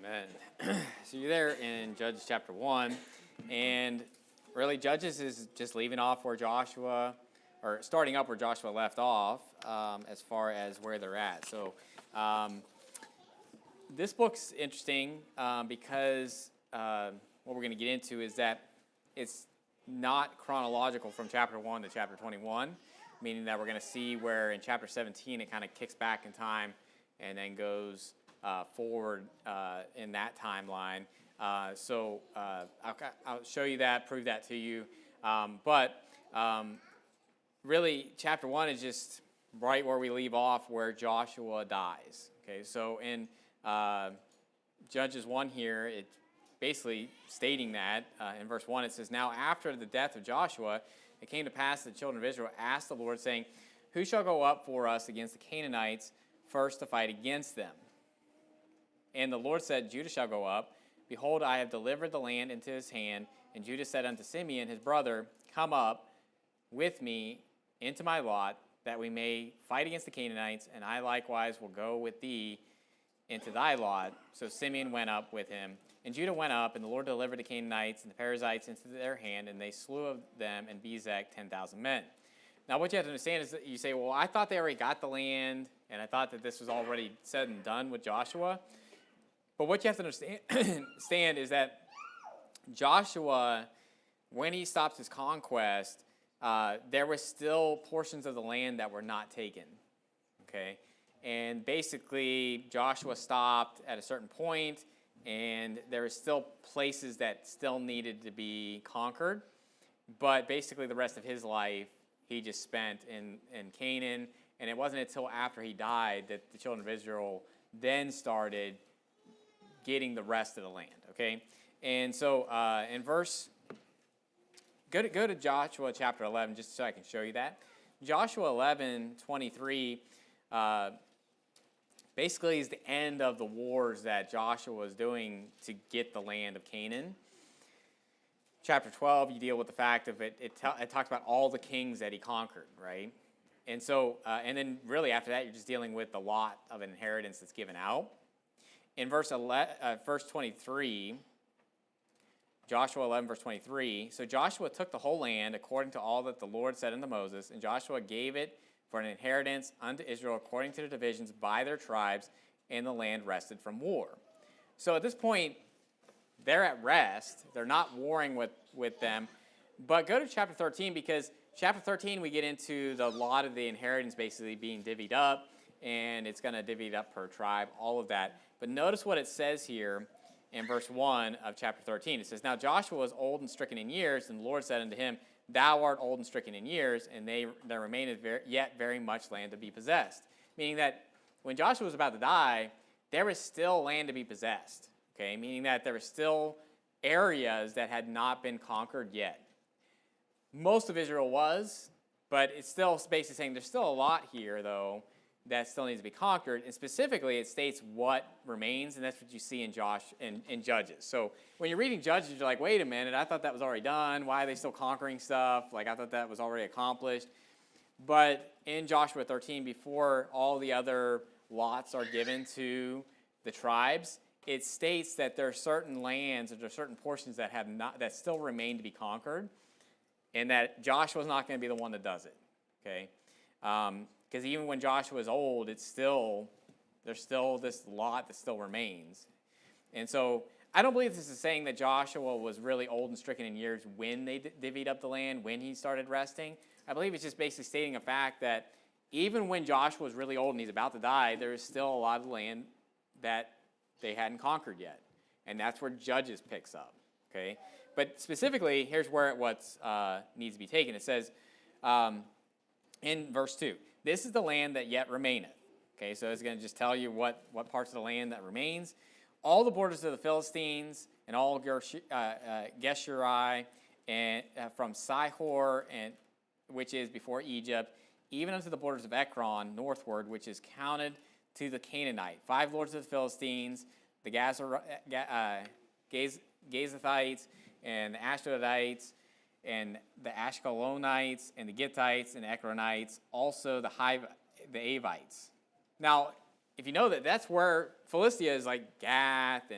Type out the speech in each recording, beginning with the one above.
Amen. So you're there in Judges chapter 1, and really Judges is just leaving off where Joshua, or starting up where Joshua left off, as far as where they're at. So this book's interesting because what we're going to get into is that it's not chronological from chapter 1 to chapter 21, meaning that we're going to see where in chapter 17 it kind of kicks back in time and then goes forward in that timeline. So I'll show you that, prove that to you. But really, chapter 1 is just right where we leave off, where Joshua dies. Okay, so in Judges 1 here, it's basically stating that in verse 1, it says, "Now after the death of Joshua, it came to pass that the children of Israel asked the Lord, saying, 'Who shall go up for us against the Canaanites first to fight against them?' And the Lord said, 'Judah shall go up. Behold, I have delivered the land into his hand.' And Judah said unto Simeon his brother, 'Come up with me into my lot, that we may fight against the Canaanites, and I likewise will go with thee into thy lot.' So Simeon went up with him. And Judah went up, and the Lord delivered the Canaanites and the Perizzites into their hand, and they slew of them in Bezek 10,000 men." Now what you have to understand is that you say, well, I thought they already got the land, and I thought that this was already said and done with Joshua. But what you have to understand is that Joshua, when he stopped his conquest, there were still portions of the land that were not taken. Okay? And basically, Joshua stopped at a certain point, and there were still places that still needed to be conquered. But basically, the rest of his life, he just spent in Canaan. And it wasn't until after he died that the children of Israel then started getting the rest of the land. Okay? And so in go to Joshua chapter 11, just so I can show you that. Joshua 11:23 basically is the end of the wars that Joshua was doing to get the land of Canaan. Chapter 12, you deal with the fact of it talks about all the kings that he conquered, right? And so, and then really after that, you're just dealing with the lot of inheritance that's given out. In verse 23, Joshua 11, verse 23, "So Joshua took the whole land according to all that the Lord said unto Moses, and Joshua gave it for an inheritance unto Israel according to the divisions by their tribes, and the land rested from war." So at this point, they're at rest. They're not warring with them. But go to chapter 13, because chapter 13 we get into the lot of the inheritance basically being divvied up, and it's going to divvy it up per tribe, all of that. But notice what it says here in verse 1 of chapter 13. It says, "Now Joshua was old and stricken in years, and the Lord said unto him, Thou art old and stricken in years, and there remaineth yet very much land to be possessed." Meaning that when Joshua was about to die, there was still land to be possessed. Okay, meaning that there were still areas that had not been conquered yet. Most of Israel was, but it's still basically saying there's still a lot here, though, that still needs to be conquered. And specifically, it states what remains, and that's what you see in Judges. So when you're reading Judges, you're like, wait a minute, I thought that was already done. Why are they still conquering stuff? Like, I thought that was already accomplished. But in Joshua 13, before all the other lots are given to the tribes, it states that there are certain lands, or there are certain portions that still remain to be conquered, and that Joshua's not going to be the one that does it. Okay? Because even when Joshua is old, there's still this lot that still remains. And so I don't believe this is saying that Joshua was really old and stricken in years when they divvied up the land, when he started resting. I believe it's just basically stating a fact that even when Joshua was really old and he's about to die, there is still a lot of land that they hadn't conquered yet. And that's where Judges picks up. Okay? But specifically, here's where what needs to be taken. It says in verse 2, "This is the land that yet remaineth." Okay, so it's going to just tell you what parts of the land that remains. "All the borders of the Philistines, and all Geshuri, and from Sihor, and which is before Egypt, even unto the borders of Ekron, northward, which is counted to the Canaanite. 5 lords of the Philistines, the Gazathites, and the Ashdodites, and the Ashkelonites, and the Gittites, and the Ekronites, also the Avites." Now, if you know that, that's where Philistia is, like Gath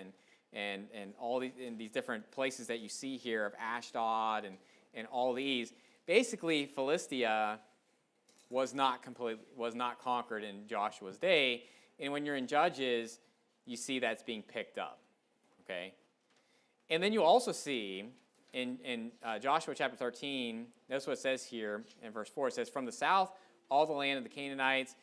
and all these different places that you see here of Ashdod and all these. Basically, Philistia was not conquered in Joshua's day. And when you're in Judges, you see that's being picked up. Okay? And then you also see in Joshua chapter 13, notice what it says here in verse 4. It says, from the south, all the land of the Canaanites,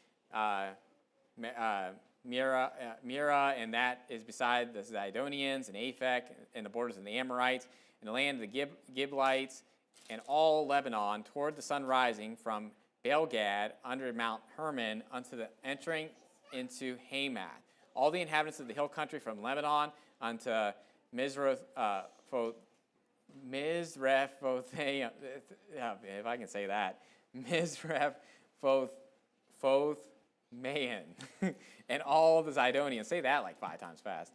Mira, and that is beside the Zidonians, and Aphek, and the borders of the Amorites, and the land of the Giblites, and all Lebanon, toward the sun rising from Baal-gad under Mount Hermon unto the entering into Hamath. All the inhabitants of the hill country from Lebanon unto Mizrephothmaim, if I can say that, Mizrephothmaim, and all the Zidonians. Say that like 5 times fast.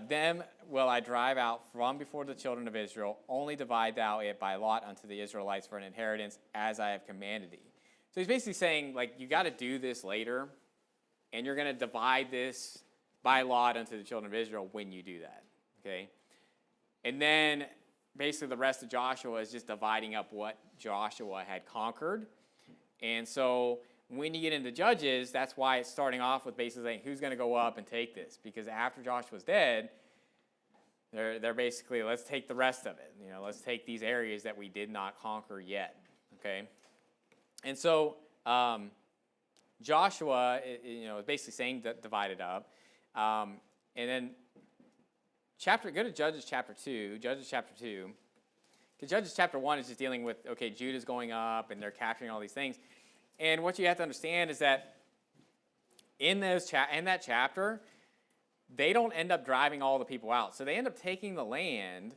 Them will I drive out from before the children of Israel. Only divide thou it by lot unto the Israelites for an inheritance, as I have commanded thee. So he's basically saying, like, you got to do this later, and you're going to divide this by lot unto the children of Israel when you do that. Okay? And then basically the rest of Joshua is just dividing up what Joshua had conquered. And so when you get into Judges, that's why it's starting off with basically saying, who's going to go up and take this? Because after Joshua's dead, they're basically, let's take the rest of it. You know, let's take these areas that we did not conquer yet. Okay? And so Joshua, is basically saying that divide it up. And then go to Judges chapter 2. Judges chapter 2. Because Judges chapter 1 is just dealing with, okay, Judah's going up and they're capturing all these things. And what you have to understand is that in that chapter, they don't end up driving all the people out. So they end up taking the land,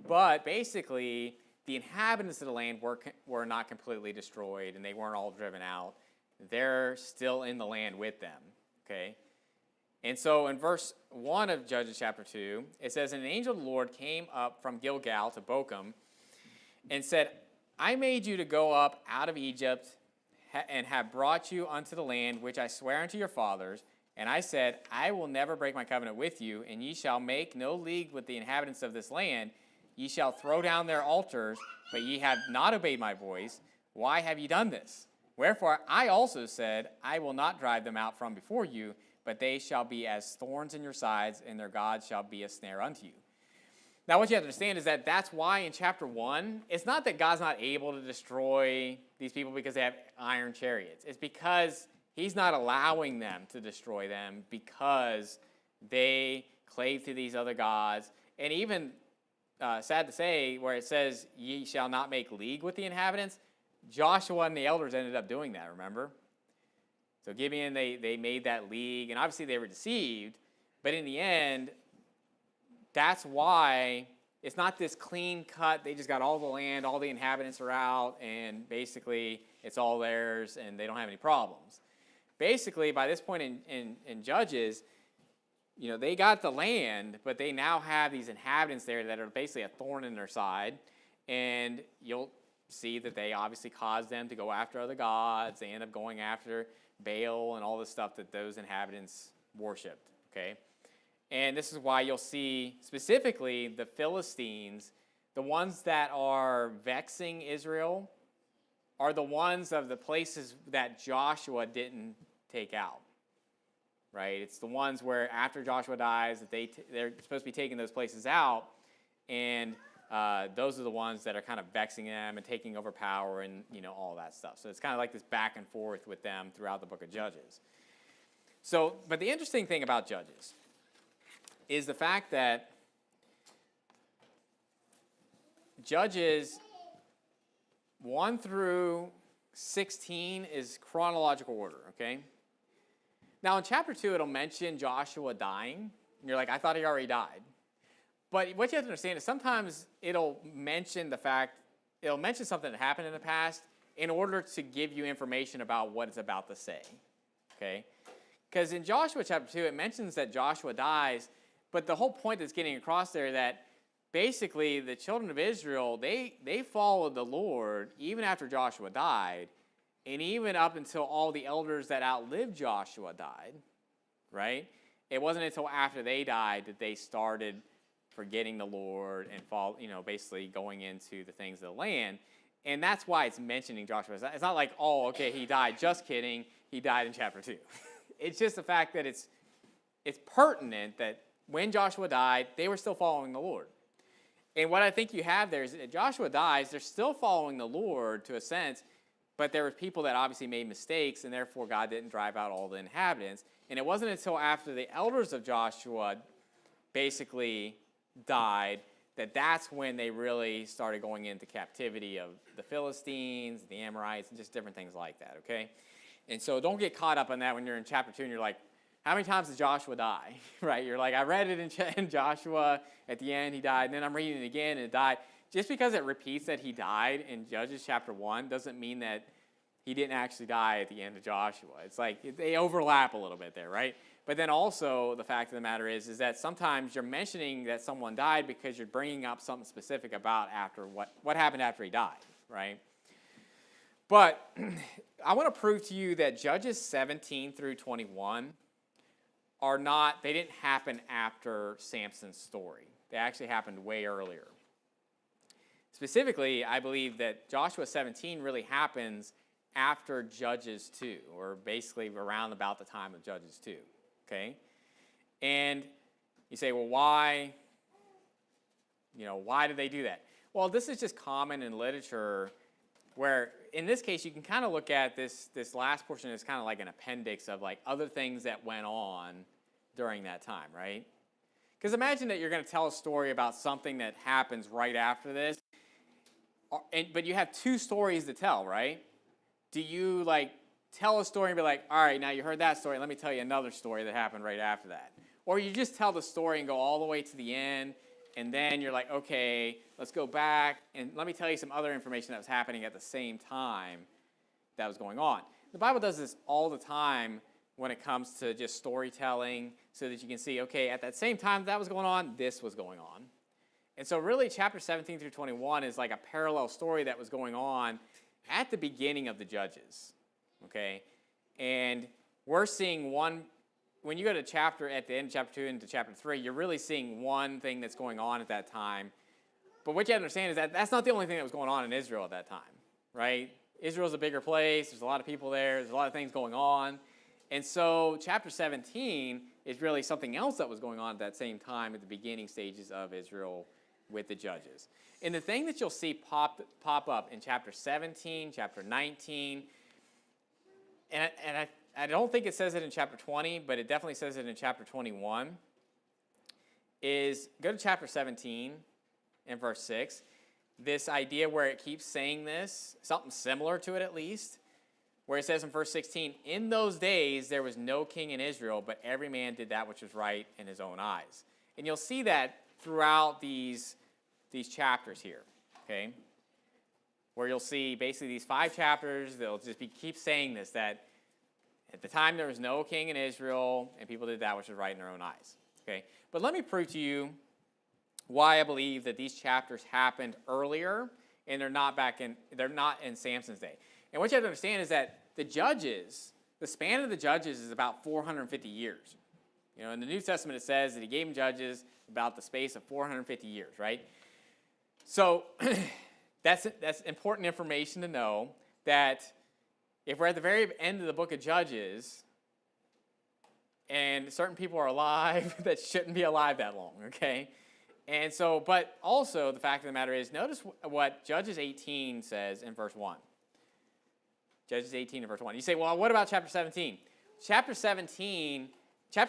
but basically the inhabitants of the land were not completely destroyed and they weren't all driven out. They're still in the land with them, okay? And so in verse 1 of Judges chapter 2, it says, and an angel of the Lord came up from Gilgal to Bochum and said, I made you to go up out of Egypt and have brought you unto the land which I swear unto your fathers. And I said, I will never break my covenant with you, and ye shall make no league with the inhabitants of this land. Ye shall throw down their altars, but ye have not obeyed my voice. Why have ye done this? Wherefore I also said, I will not drive them out from before you, but they shall be as thorns in your sides, and their God shall be a snare unto you. Now what you have to understand is that that's why in chapter 1, it's not that God's not able to destroy these people because they have iron chariots. It's because he's not allowing them to destroy them because they clave to these other gods. And even, sad to say, where it says, ye shall not make league with the inhabitants, Joshua and the elders ended up doing that, remember? So Gibeon, they made that league, and obviously they were deceived, but in the end, that's why it's not this clean cut, they just got all the land, all the inhabitants are out, and basically it's all theirs, and they don't have any problems. Basically, by this point in Judges, they got the land, but they now have these inhabitants there that are basically a thorn in their side, and you'll see that they obviously caused them to go after other gods. They end up going after Baal and all the stuff that those inhabitants worshipped, okay? And this is why you'll see specifically the Philistines, the ones that are vexing Israel, are the ones of the places that Joshua didn't take out, right? It's the ones where after Joshua dies, that they're supposed to be taking those places out, and those are the ones that are kind of vexing them and taking over power and all that stuff. So it's kind of like this back and forth with them throughout the book of Judges. So, but the interesting thing about Judges is the fact that Judges 1 through 16 is chronological order, okay? Now in chapter 2, it'll mention Joshua dying. And you're like, I thought he already died. But what you have to understand is sometimes it'll mention something that happened in the past in order to give you information about what it's about to say, okay? Because in Joshua chapter 2, it mentions that Joshua dies, but the whole point that's getting across there that basically the children of Israel, they followed the Lord even after Joshua died, and even up until all the elders that outlived Joshua died, right? It wasn't until after they died that they started forgetting the Lord and basically going into the things of the land. And that's why it's mentioning Joshua. It's not like, oh, okay, he died. Just kidding. He died in chapter 2. It's just the fact that it's pertinent that when Joshua died, they were still following the Lord. And what I think you have there is that Joshua dies, they're still following the Lord to a sense, but there were people that obviously made mistakes, and therefore God didn't drive out all the inhabitants. And it wasn't until after the elders of Joshua basically died that's when they really started going into captivity of the Philistines, the Amorites, and just different things like that, okay? And so don't get caught up on that when you're in chapter 2 and you're like, how many times did Joshua die? Right? You're like, I read it in Joshua. At the end, he died. And then I'm reading it again, and it died. Just because it repeats that he died in Judges chapter 1 doesn't mean that he didn't actually die at the end of Joshua. It's like they overlap a little bit there, right? But then also the fact of the matter is that sometimes you're mentioning that someone died because you're bringing up something specific about after what happened after he died, right? But I want to prove to you that Judges 17 through 21 they didn't happen after Samson's story. They actually happened way earlier. Specifically, I believe that Joshua 17 really happens after Judges 2, or basically around about the time of Judges 2, okay? And you say, well, why? Why did they do that? Well, this is just common in literature where, in this case, you can kind of look at this last portion as kind of like an appendix of like other things that went on during that time, right? Because imagine that you're going to tell a story about something that happens right after this, but you have two stories to tell, right? Do you like tell a story and be like, all right, now you heard that story, let me tell you another story that happened right after that? Or you just tell the story and go all the way to the end, and then you're like, okay, let's go back, and let me tell you some other information that was happening at the same time that was going on. The Bible does this all the time when it comes to just storytelling, so that you can see, okay, at that same time that was going on, this was going on. And so really chapter 17 through 21 is like a parallel story that was going on at the beginning of the Judges, okay? And we're seeing when you go to at the end of chapter 2 into chapter 3, you're really seeing one thing that's going on at that time. But what you have to understand is that that's not the only thing that was going on in Israel at that time, right? Israel's a bigger place. There's a lot of people there. There's a lot of things going on. And so chapter 17 is really something else that was going on at that same time at the beginning stages of Israel with the Judges. And the thing that you'll see pop up in chapter 17, chapter 19, and I don't think it says it in chapter 20, but it definitely says it in chapter 21, is go to chapter 17 and verse 6. This idea where it keeps saying this, something similar to it at least, where it says in verse 16, in those days there was no king in Israel, but every man did that which was right in his own eyes. And you'll see that throughout these chapters here, okay? Where you'll see basically these 5 chapters, they'll just keep saying this, that at the time there was no king in Israel, and people did that which was right in their own eyes, okay? But let me prove to you why I believe that these chapters happened earlier, and they're not in Samson's day. And what you have to understand is that the span of the Judges is about 450 years. In the New Testament it says that he gave them judges about the space of 450 years, right? So that's important information to know, that if we're at the very end of the book of Judges and certain people are alive that shouldn't be alive that long, okay? And so, but also the fact of the matter is, notice what Judges 18 says in verse 1. Judges 18 and verse 1. You say, well, what about chapter 17? Chapter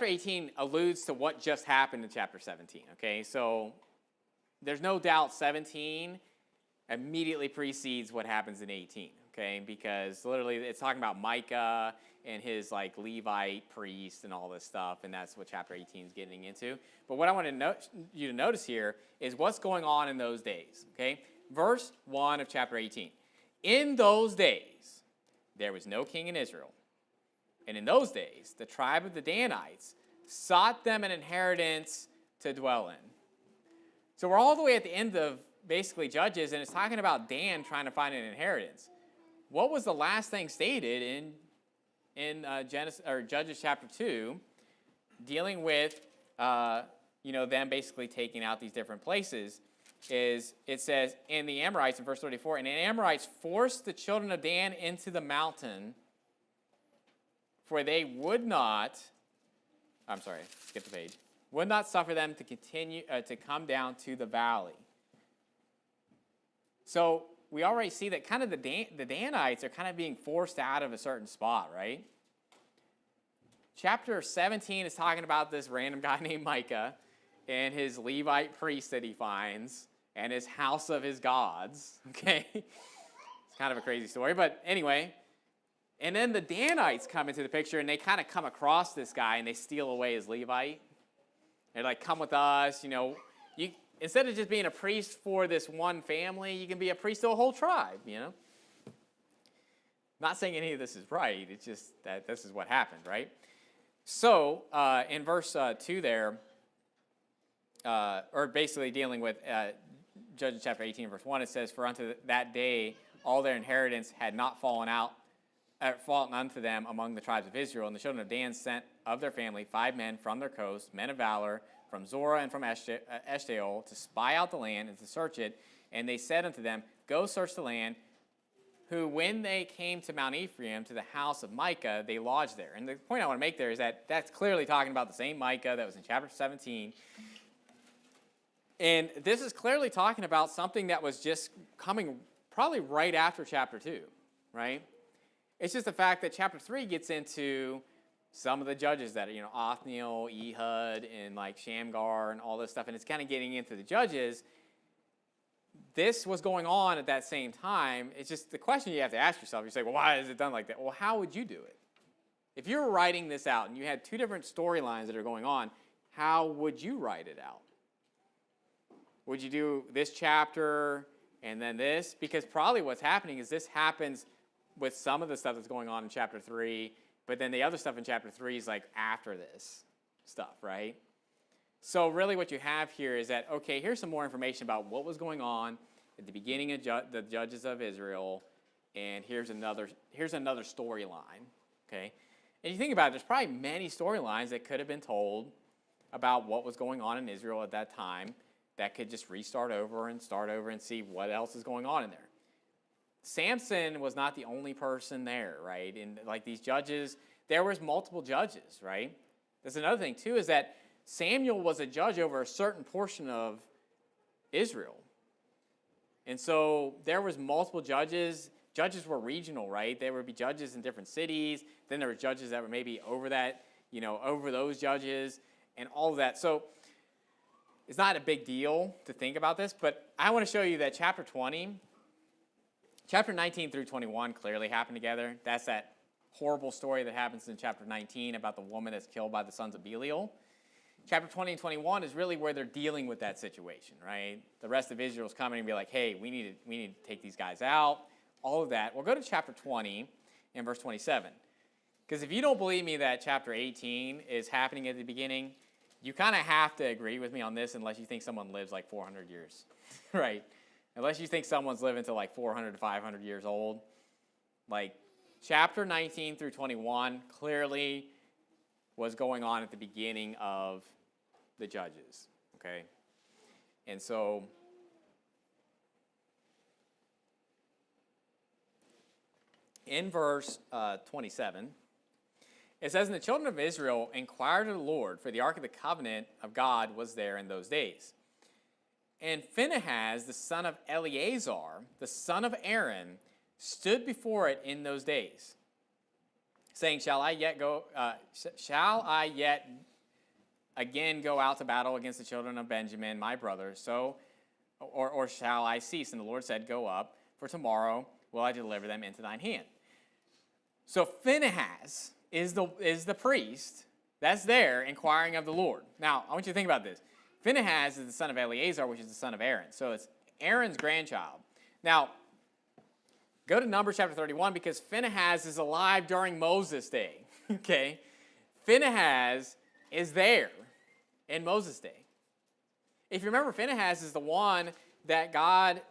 18 alludes to what just happened in chapter 17, okay? So there's no doubt 17 immediately precedes what happens in 18, okay? Because literally it's talking about Micah and his like Levite priest and all this stuff, and that's what chapter 18 is getting into. But what I want you to notice here is what's going on in those days, okay? Verse 1 of chapter 18. In those days, there was no king in Israel. And in those days, the tribe of the Danites sought them an inheritance to dwell in. So we're all the way at the end of basically Judges, and it's talking about Dan trying to find an inheritance. What was the last thing stated in Judges chapter 2? dealing with them basically taking out these different places, is it says, and the Amorites in verse 34, and the Amorites forced the children of Dan into the mountain, for they would not, I'm sorry, skip the page, would not suffer them to continue to come down to the valley. So we already see that kind of the Danites are kind of being forced out of a certain spot, right? Chapter 17 is talking about this random guy named Micah and his Levite priest that he finds and his house of his gods, okay? It's kind of a crazy story, but anyway. And then the Danites come into the picture, and they kind of come across this guy, and they steal away his Levite. They're like, come with us, You, instead of just being a priest for this one family, you can be a priest to a whole tribe, Not saying any of this is right. It's just that this is what happened, right? So in verse 2 there, or basically dealing with Judges chapter 18, verse 1, it says, for unto that day all their inheritance had not fallen unto them among the tribes of Israel. And the children of Dan sent of their family 5 men from their coast, men of valor, from Zorah and from Eshtaol, to spy out the land and to search it. And they said unto them, go search the land. Who, when they came to Mount Ephraim, to the house of Micah, they lodged there. And the point I want to make there is that that's clearly talking about the same Micah that was in chapter 17. And this is clearly talking about something that was just coming probably right after chapter 2, right? It's just the fact that chapter 3 gets into some of the judges that are, Othniel, Ehud, and like Shamgar and all this stuff, and it's kind of getting into the judges. This was going on at that same time. It's just the question you have to ask yourself. You say, well, why is it done like that? Well, how would you do it? If you were writing this out and you had 2 different storylines that are going on, how would you write it out? Would you do this chapter and then this? Because probably what's happening is this happens with some of the stuff that's going on in chapter 3, but then the other stuff in chapter 3 is like after this stuff, right? So really what you have here is that, okay, here's some more information about what was going on at the beginning of the Judges of Israel, and here's another storyline, okay? And you think about it, there's probably many storylines that could have been told about what was going on in Israel at that time that could just restart over and start over and see what else is going on in there. Samson was not the only person there, right? And like these judges, there was multiple judges, right? There's another thing too, is that Samuel was a judge over a certain portion of Israel. And so there was multiple judges. Judges were regional, right? There would be judges in different cities. Then there were judges that were maybe over that, over those judges and all of that. So it's not a big deal to think about this, but I want to show you that chapter 19 through 21 clearly happen together. That's that horrible story that happens in chapter 19 about the woman that's killed by the sons of Belial. Chapter 20 and 21 is really where they're dealing with that situation, right? The rest of Israel's coming and be like, hey, we need to take these guys out, all of that. We'll go to chapter 20 and verse 27. Because if you don't believe me that chapter 18 is happening at the beginning, you kind of have to agree with me on this unless you think someone lives like 400 years, right? Unless you think someone's living to like 400 to 500 years old. Like chapter 19 through 21 clearly was going on at the beginning of the Judges, okay? And so in verse 27, it says, and the children of Israel inquired of the Lord, for the ark of the covenant of God was there in those days. And Phinehas, the son of Eleazar, the son of Aaron, stood before it in those days, saying, shall I yet again go out to battle against the children of Benjamin, my brothers? So, or shall I cease? And the Lord said, go up, for tomorrow will I deliver them into thine hand. So Phinehas is the priest that's there inquiring of the Lord. Now, I want you to think about this. Phinehas is the son of Eleazar, which is the son of Aaron. So it's Aaron's grandchild. Now, go to Numbers chapter 31 because Phinehas is alive during Moses' day. Okay? Phinehas is there in Moses' day. If you remember, Phinehas is the one that God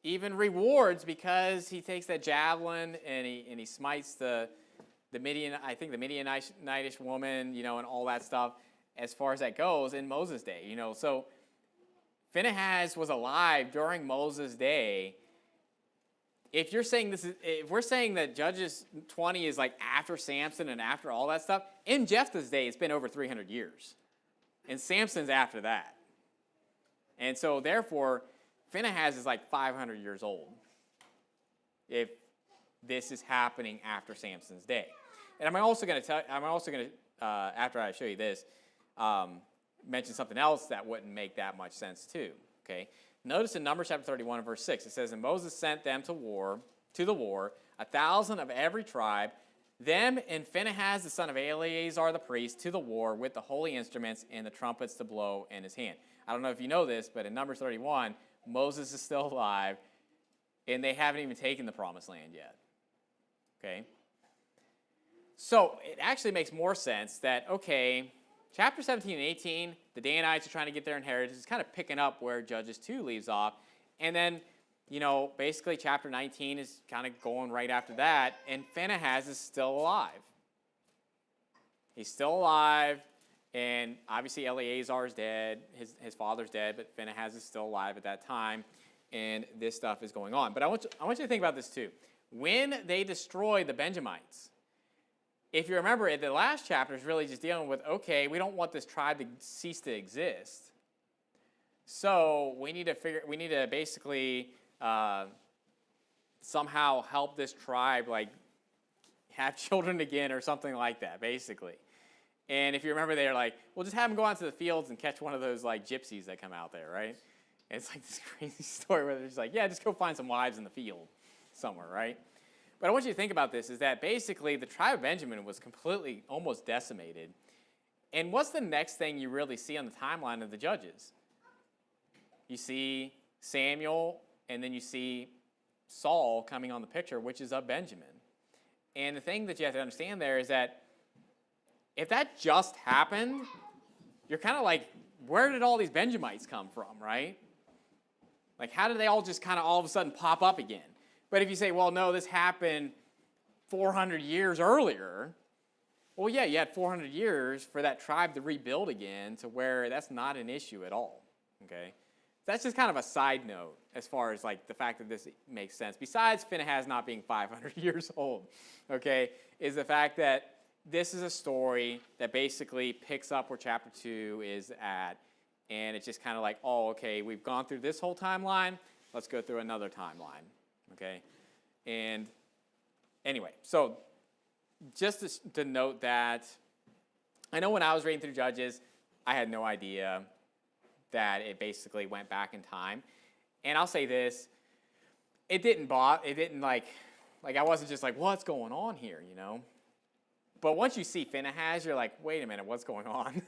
even rewards because he takes that javelin and he smites the I think the Midianitish woman, and all that stuff, as far as that goes in Moses' day, So Phinehas was alive during Moses' day. If we're saying that Judges 20 is like after Samson and after all that stuff, in Jephthah's day, it's been over 300 years. And Samson's after that. And so therefore, Phinehas is like 500 years old if this is happening after Samson's day. And I'm also going to after I show you this, mention something else that wouldn't make that much sense too. Okay. Notice in Numbers chapter 31 and verse 6, it says, "And Moses sent them to the war, 1,000 of every tribe, them and Phinehas the son of Eleazar the priest to the war with the holy instruments and the trumpets to blow in his hand." I don't know if you know this, but in Numbers 31, Moses is still alive, and they haven't even taken the promised land yet. Okay? So it actually makes more sense that, okay, chapter 17 and 18, the Danites are trying to get their inheritance. It's kind of picking up where Judges 2 leaves off. And then, basically chapter 19 is kind of going right after that, and Phinehas is still alive. He's still alive, and obviously Eleazar is dead. His father's dead, but Phinehas is still alive at that time, and this stuff is going on. But I want you to think about this too. When they destroy the Benjamites, if you remember, the last chapter is really just dealing with, okay, we don't want this tribe to cease to exist. So we need to basically somehow help this tribe, like, have children again or something like that, basically. And if you remember, they're like, well, just have them go out to the fields and catch one of those, like, gypsies that come out there, right? And it's like this crazy story where they're just like, yeah, just go find some wives in the field somewhere, right? But I want you to think about this, is that basically the tribe of Benjamin was completely, almost decimated. And what's the next thing you really see on the timeline of the Judges? You see Samuel, and then you see Saul coming on the picture, which is of Benjamin. And the thing that you have to understand there is that if that just happened, you're kind of like, where did all these Benjamites come from, right? Like, how did they all just kind of all of a sudden pop up again? But if you say, well, no, this happened 400 years earlier, well, yeah, you had 400 years for that tribe to rebuild again to where that's not an issue at all, okay? That's just kind of a side note as far as, like, the fact that this makes sense. Besides Phinehas not being 500 years old, okay, is the fact that this is a story that basically picks up where chapter 2 is at, and it's just kind of like, oh, okay, we've gone through this whole timeline, let's go through another timeline, okay? And anyway, so just to note that, I know when I was reading through Judges, I had no idea that it basically went back in time. And I'll say this, it didn't like I wasn't just like, what's going on here, But once you see Phinehas, you're like, wait a minute, what's going on?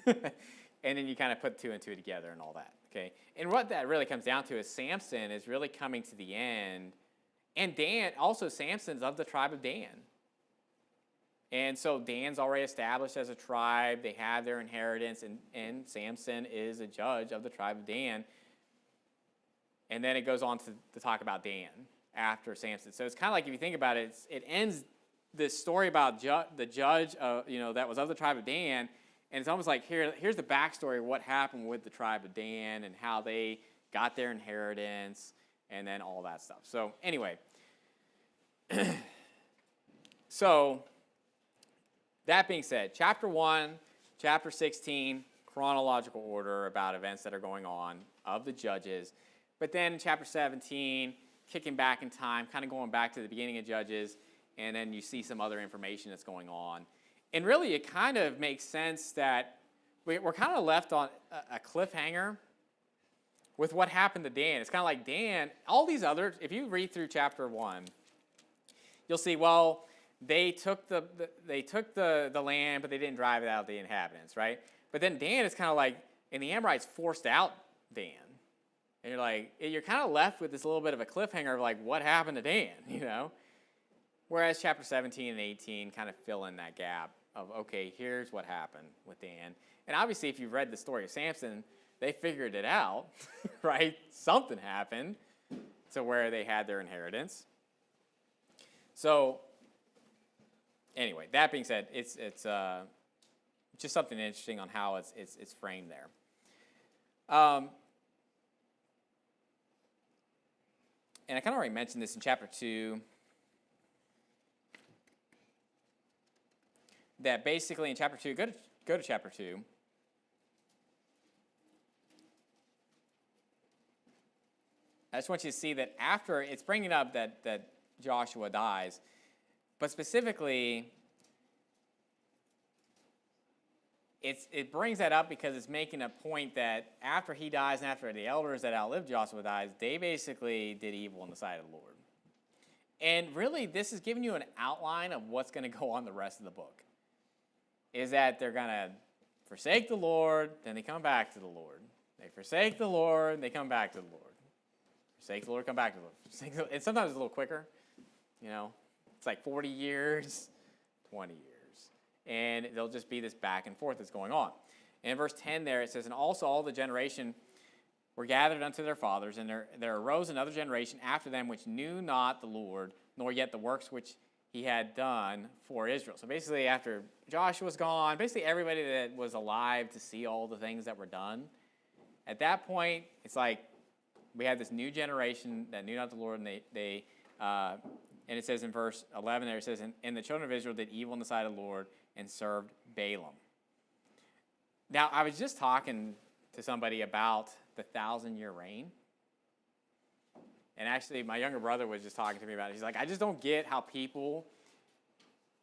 And then you kind of put two and two together and all that, okay? And what that really comes down to is Samson is really coming to the end. And Samson's of the tribe of Dan. And so Dan's already established as a tribe. They have their inheritance, and Samson is a judge of the tribe of Dan. And then it goes on to talk about Dan after Samson. So it's kind of like, if you think about it, it ends this story about the judge that was of the tribe of Dan, and it's almost like here's the backstory of what happened with the tribe of Dan and how they got their inheritance and then all that stuff. So anyway, so that being said, chapter 1, chapter 16, chronological order about events that are going on of the Judges. But then chapter 17, kicking back in time, kind of going back to the beginning of Judges, and then you see some other information that's going on. And really, it kind of makes sense that we're kind of left on a cliffhanger with what happened to Dan. It's kind of like Dan, all these others, if you read through chapter 1, you'll see, well, they took the land, but they didn't drive it out of the inhabitants, right? But then Dan is kind of like, and the Amorites forced out Dan. And you're kind of left with this little bit of a cliffhanger of like, what happened to Dan, Whereas chapter 17 and 18 kind of fill in that gap of, okay, here's what happened with Dan. And obviously, if you've read the story of Samson, they figured it out, right? Something happened to where they had their inheritance. So Anyway, that being said, it's just something interesting on how it's framed there. And I kind of already mentioned this in chapter 2, that basically in chapter 2, go to chapter 2. I just want you to see that after, it's bringing up that Joshua dies, but specifically, it brings that up because it's making a point that after he dies and after the elders that outlived Joshua dies, they basically did evil in the sight of the Lord. And really, this is giving you an outline of what's going to go on the rest of the book. Is that they're going to forsake the Lord, then they come back to the Lord. They forsake the Lord, they come back to the Lord. Forsake the Lord, come back to the Lord. And sometimes it's a little quicker. It's like 40 years, 20 years. And there'll just be this back and forth that's going on. And in verse 10 there, it says, and also all the generation were gathered unto their fathers, and there arose another generation after them which knew not the Lord, nor yet the works which he had done for Israel. So basically after Joshua's gone, basically everybody that was alive to see all the things that were done, at that point, it's like we had this new generation that knew not the Lord, and and it says in verse 11 there, it says, and the children of Israel did evil in the sight of the Lord, and served Balaam. Now, I was just talking to somebody about the 1,000-year reign. And actually, my younger brother was just talking to me about it. He's like, I just don't get how people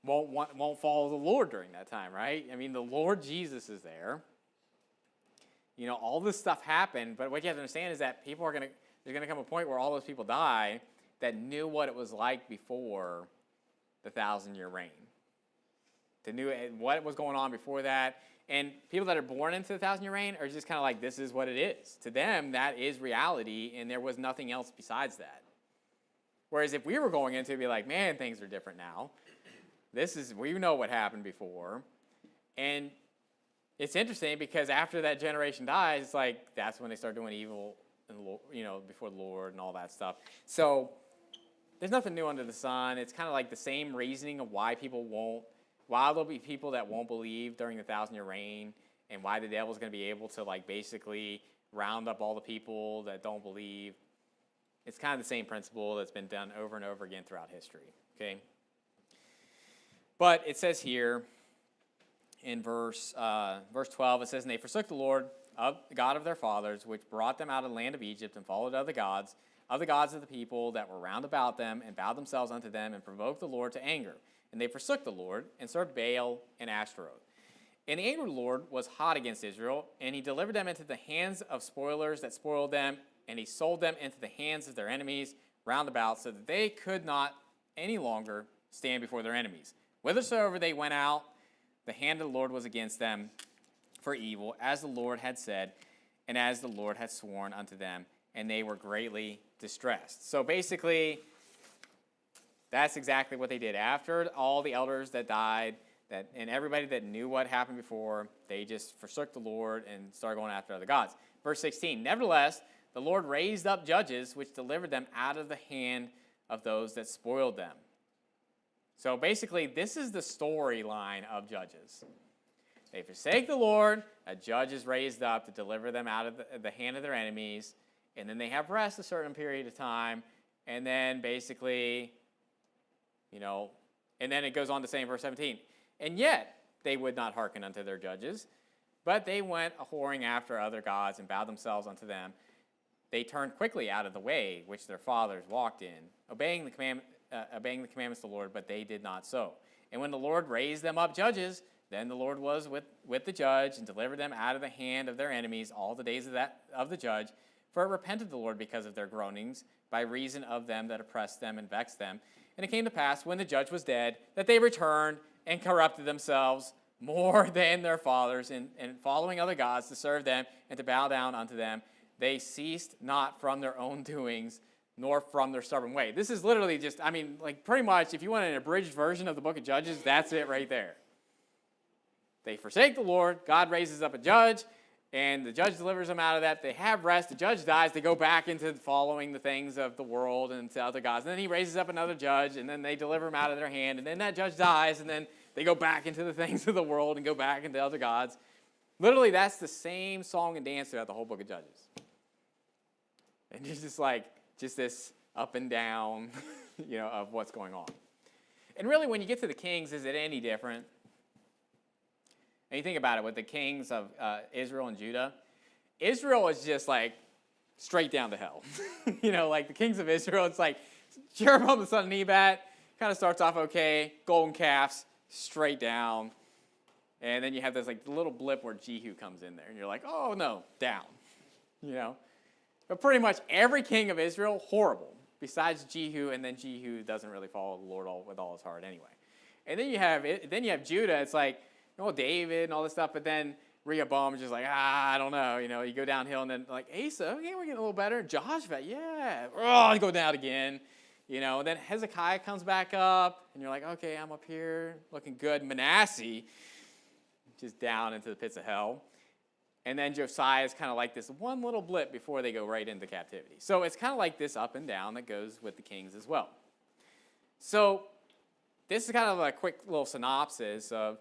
won't follow the Lord during that time, right? I mean, the Lord Jesus is there. All this stuff happened, but what you have to understand is that there's going to come a point where all those people die that knew what it was like before the 1,000-year reign. They knew what was going on before that. And people that are born into the 1,000-year reign are just kind of like, this is what it is. To them, that is reality, and there was nothing else besides that. Whereas if we were going into it, it'd be like, man, things are different now. We know what happened before. And it's interesting because after that generation dies, it's like, that's when they start doing evil, before the Lord and all that stuff. So there's nothing new under the sun. It's kind of like the same reasoning of why there'll be people that won't believe during the 1,000-year reign, and why the devil's going to be able to basically round up all the people that don't believe. It's kind of the same principle that's been done over and over again throughout history. Okay, but it says here in verse 12, it says, and they forsook the Lord, of the God of their fathers, which brought them out of the land of Egypt, and followed other gods of the people that were round about them, and bowed themselves unto them, and provoked the Lord to anger. And they forsook the Lord, and served Baal and Ashtaroth. And the anger of the Lord was hot against Israel, and he delivered them into the hands of spoilers that spoiled them, and he sold them into the hands of their enemies round about, so that they could not any longer stand before their enemies. Whithersoever they went out, the hand of the Lord was against them for evil, as the Lord had said, and as the Lord had sworn unto them, and they were greatly distressed. So basically, that's exactly what they did. After all the elders that died, and everybody that knew what happened before, they just forsook the Lord and started going after other gods. Verse 16, nevertheless, the Lord raised up judges, which delivered them out of the hand of those that spoiled them. So basically, this is the storyline of Judges. They forsake the Lord, a judge is raised up to deliver them out of the hand of their enemies, and then they have rest a certain period of time, and then basically, and then it goes on to say in verse 17, and yet they would not hearken unto their judges, but they went a-whoring after other gods and bowed themselves unto them. They turned quickly out of the way which their fathers walked in, obeying the commandments of the Lord, but they did not so. And when the Lord raised them up judges, then the Lord was with the judge, and delivered them out of the hand of their enemies all the days of the judge. For it repented the Lord because of their groanings, by reason of them that oppressed them and vexed them. And it came to pass, when the judge was dead, that they returned and corrupted themselves more than their fathers, in following other gods to serve them and to bow down unto them. They ceased not from their own doings, nor from their stubborn way. This is literally just, pretty much, if you want an abridged version of the book of Judges, that's it right there. They forsake the Lord, God raises up a judge, And the judge delivers them out of that. They have rest. The judge dies. They go back into following the things of the world and to other gods. And then he raises up another judge, and then they deliver him out of their hand. And then that judge dies, and then they go back into the things of the world and go back into other gods. Literally, that's the same song and dance throughout the whole book of Judges. And it's just this up and down, of what's going on. And really, when you get to the kings, is it any different? And you think about it, with the kings of Israel and Judah, Israel is just like straight down to hell. Like the kings of Israel, it's like Jeroboam the son of Nebat kind of starts off okay, golden calves, straight down. And then you have this like little blip where Jehu comes in there, and you're like, oh no, down. But pretty much every king of Israel, horrible, besides Jehu, and then Jehu doesn't really follow the Lord with all his heart anyway. And then you have Judah, it's like, David and all this stuff, but then Rehoboam is just like, I don't know, you go downhill, and then like Asa, okay, we're getting a little better. Joshua, yeah, you go down again, and then Hezekiah comes back up, and you're like, okay, I'm up here looking good. Manasseh, just down into the pits of hell. And then Josiah is kind of like this one little blip before they go right into captivity. So it's kind of like this up and down that goes with the kings as well. So this is kind of a quick little synopsis of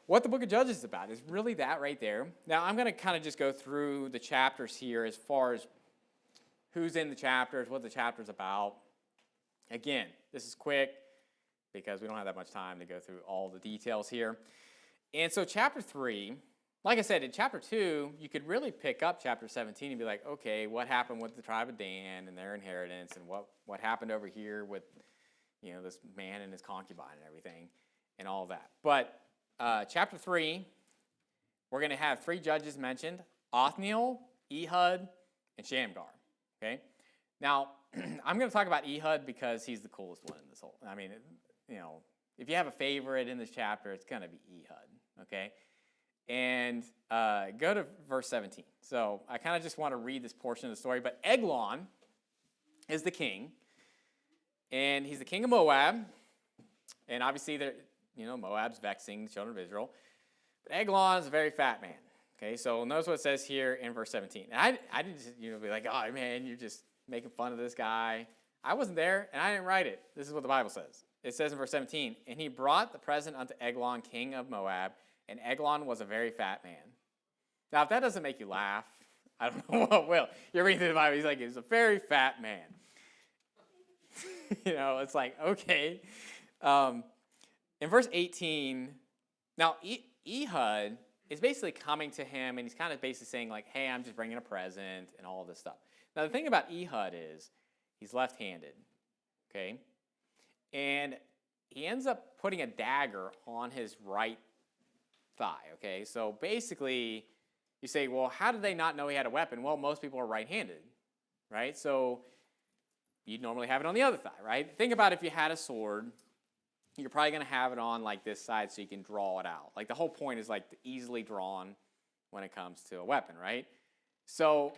what the book of Judges is about. Is really that right there. Now I'm going to kind of just go through the chapters here as far as who's in the chapters, what the chapter's about. Again, this is quick because we don't have that much time to go through all the details here. And so chapter 3, like I said, in chapter 2, you could really pick up chapter 17 and be like, okay, what happened with the tribe of Dan and their inheritance, and what happened over here with, this man and his concubine and everything and all that. But chapter 3, we're going to have 3 judges mentioned: Othniel, Ehud, and Shamgar. Okay? Now, I'm going to talk about Ehud because he's the coolest one in this whole. I mean, if you have a favorite in this chapter, it's going to be Ehud. Okay? And go to verse 17. So I kind of just want to read this portion of the story. But Eglon is the king, and he's the king of Moab. And obviously, Moab's vexing the children of Israel. But Eglon is a very fat man. Okay, so notice what it says here in verse 17. And I didn't just, be like, oh, man, you're just making fun of this guy. I wasn't there, and I didn't write it. This is what the Bible says. It says in verse 17, and he brought the present unto Eglon, king of Moab, and Eglon was a very fat man. Now, if that doesn't make you laugh, I don't know what will. You're reading the Bible, he's like, he was a very fat man. It's like, okay. In verse 18, now Ehud is basically coming to him, and he's kind of basically saying like, hey, I'm just bringing a present and all this stuff. Now, the thing about Ehud is he's left-handed, okay? And he ends up putting a dagger on his right thigh, okay? So basically, you say, well, how did they not know he had a weapon? Well, most people are right-handed, right? So you'd normally have it on the other thigh, right? Think about if you had a sword, you're probably going to have it on like this side so you can draw it out. Like the whole point is like easily drawn when it comes to a weapon, right? So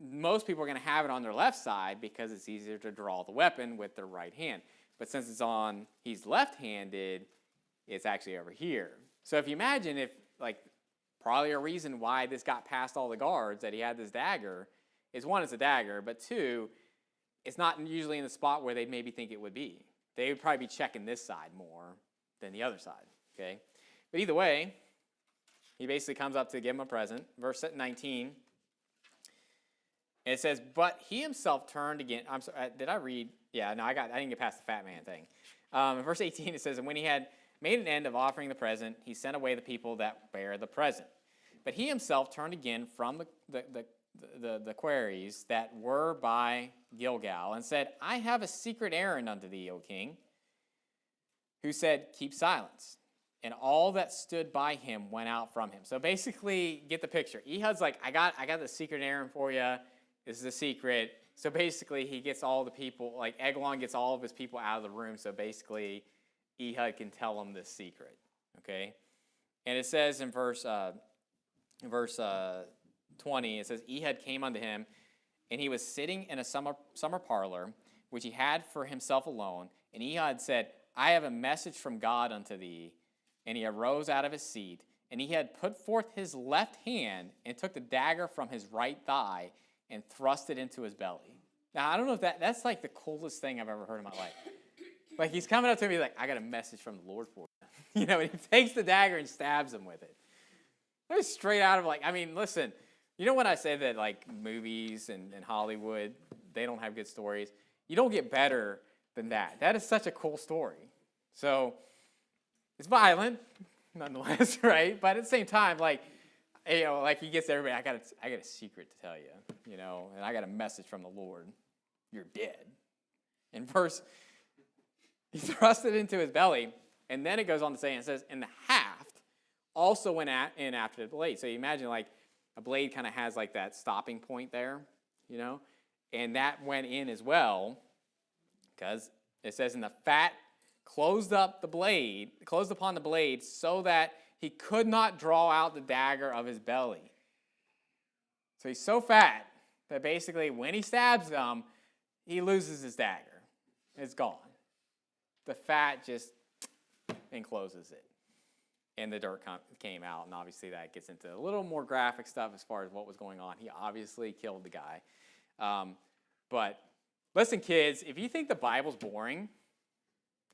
most people are going to have it on their left side because it's easier to draw the weapon with their right hand. But since he's left-handed, it's actually over here. So if you imagine if, like, probably a reason why this got past all the guards, that he had this dagger, is one, it's a dagger, but two, it's not usually in the spot where they'd maybe think it would be. They would probably be checking this side more than the other side, okay? But either way, he basically comes up to give him a present. Verse 19, and it says, but he himself turned again. I'm sorry, did I read? Yeah, no, I didn't get past the fat man thing. In verse 18, it says, and when he had made an end of offering the present, he sent away the people that bear the present. But he himself turned again from the quarries that were by Gilgal and said, I have a secret errand unto thee, O king. Who said, keep silence. And all that stood by him went out from him. So basically, get the picture. Ehud's like, I got the secret errand for you. This is a secret. So basically, he gets all the people, like Eglon gets all of his people out of the room. So basically, Ehud can tell him this secret. Okay? And it says in verse 20, it says, Ehud came unto him, and he was sitting in a summer parlor, which he had for himself alone. And Ehud said, I have a message from God unto thee. And he arose out of his seat, And he had put forth his left hand and took the dagger from his right thigh and thrust it into his belly. Now, I don't know if that's like the coolest thing I've ever heard in my life. Like, he's coming up to me like, I got a message from the Lord for you. And he takes the dagger and stabs him with it. That was straight out of listen, when I say that like movies and Hollywood, they don't have good stories, you don't get better than that. That is such a cool story. So it's violent, nonetheless, right? But at the same time, he gets everybody, I got a secret to tell you, and I got a message from the Lord. You're dead. And first, he thrust it into his belly, and then it goes on to say, and it says, and the haft also went in after the blade. So you imagine a blade kind of has like that stopping point there, and that went in as well, because it says, and the fat closed upon the blade so that he could not draw out the dagger of his belly. So he's so fat that basically when he stabs them, he loses his dagger. It's gone. The fat just encloses it. And the dirt came out, and obviously that gets into a little more graphic stuff as far as what was going on. He obviously killed the guy. But listen, kids, if you think the Bible's boring,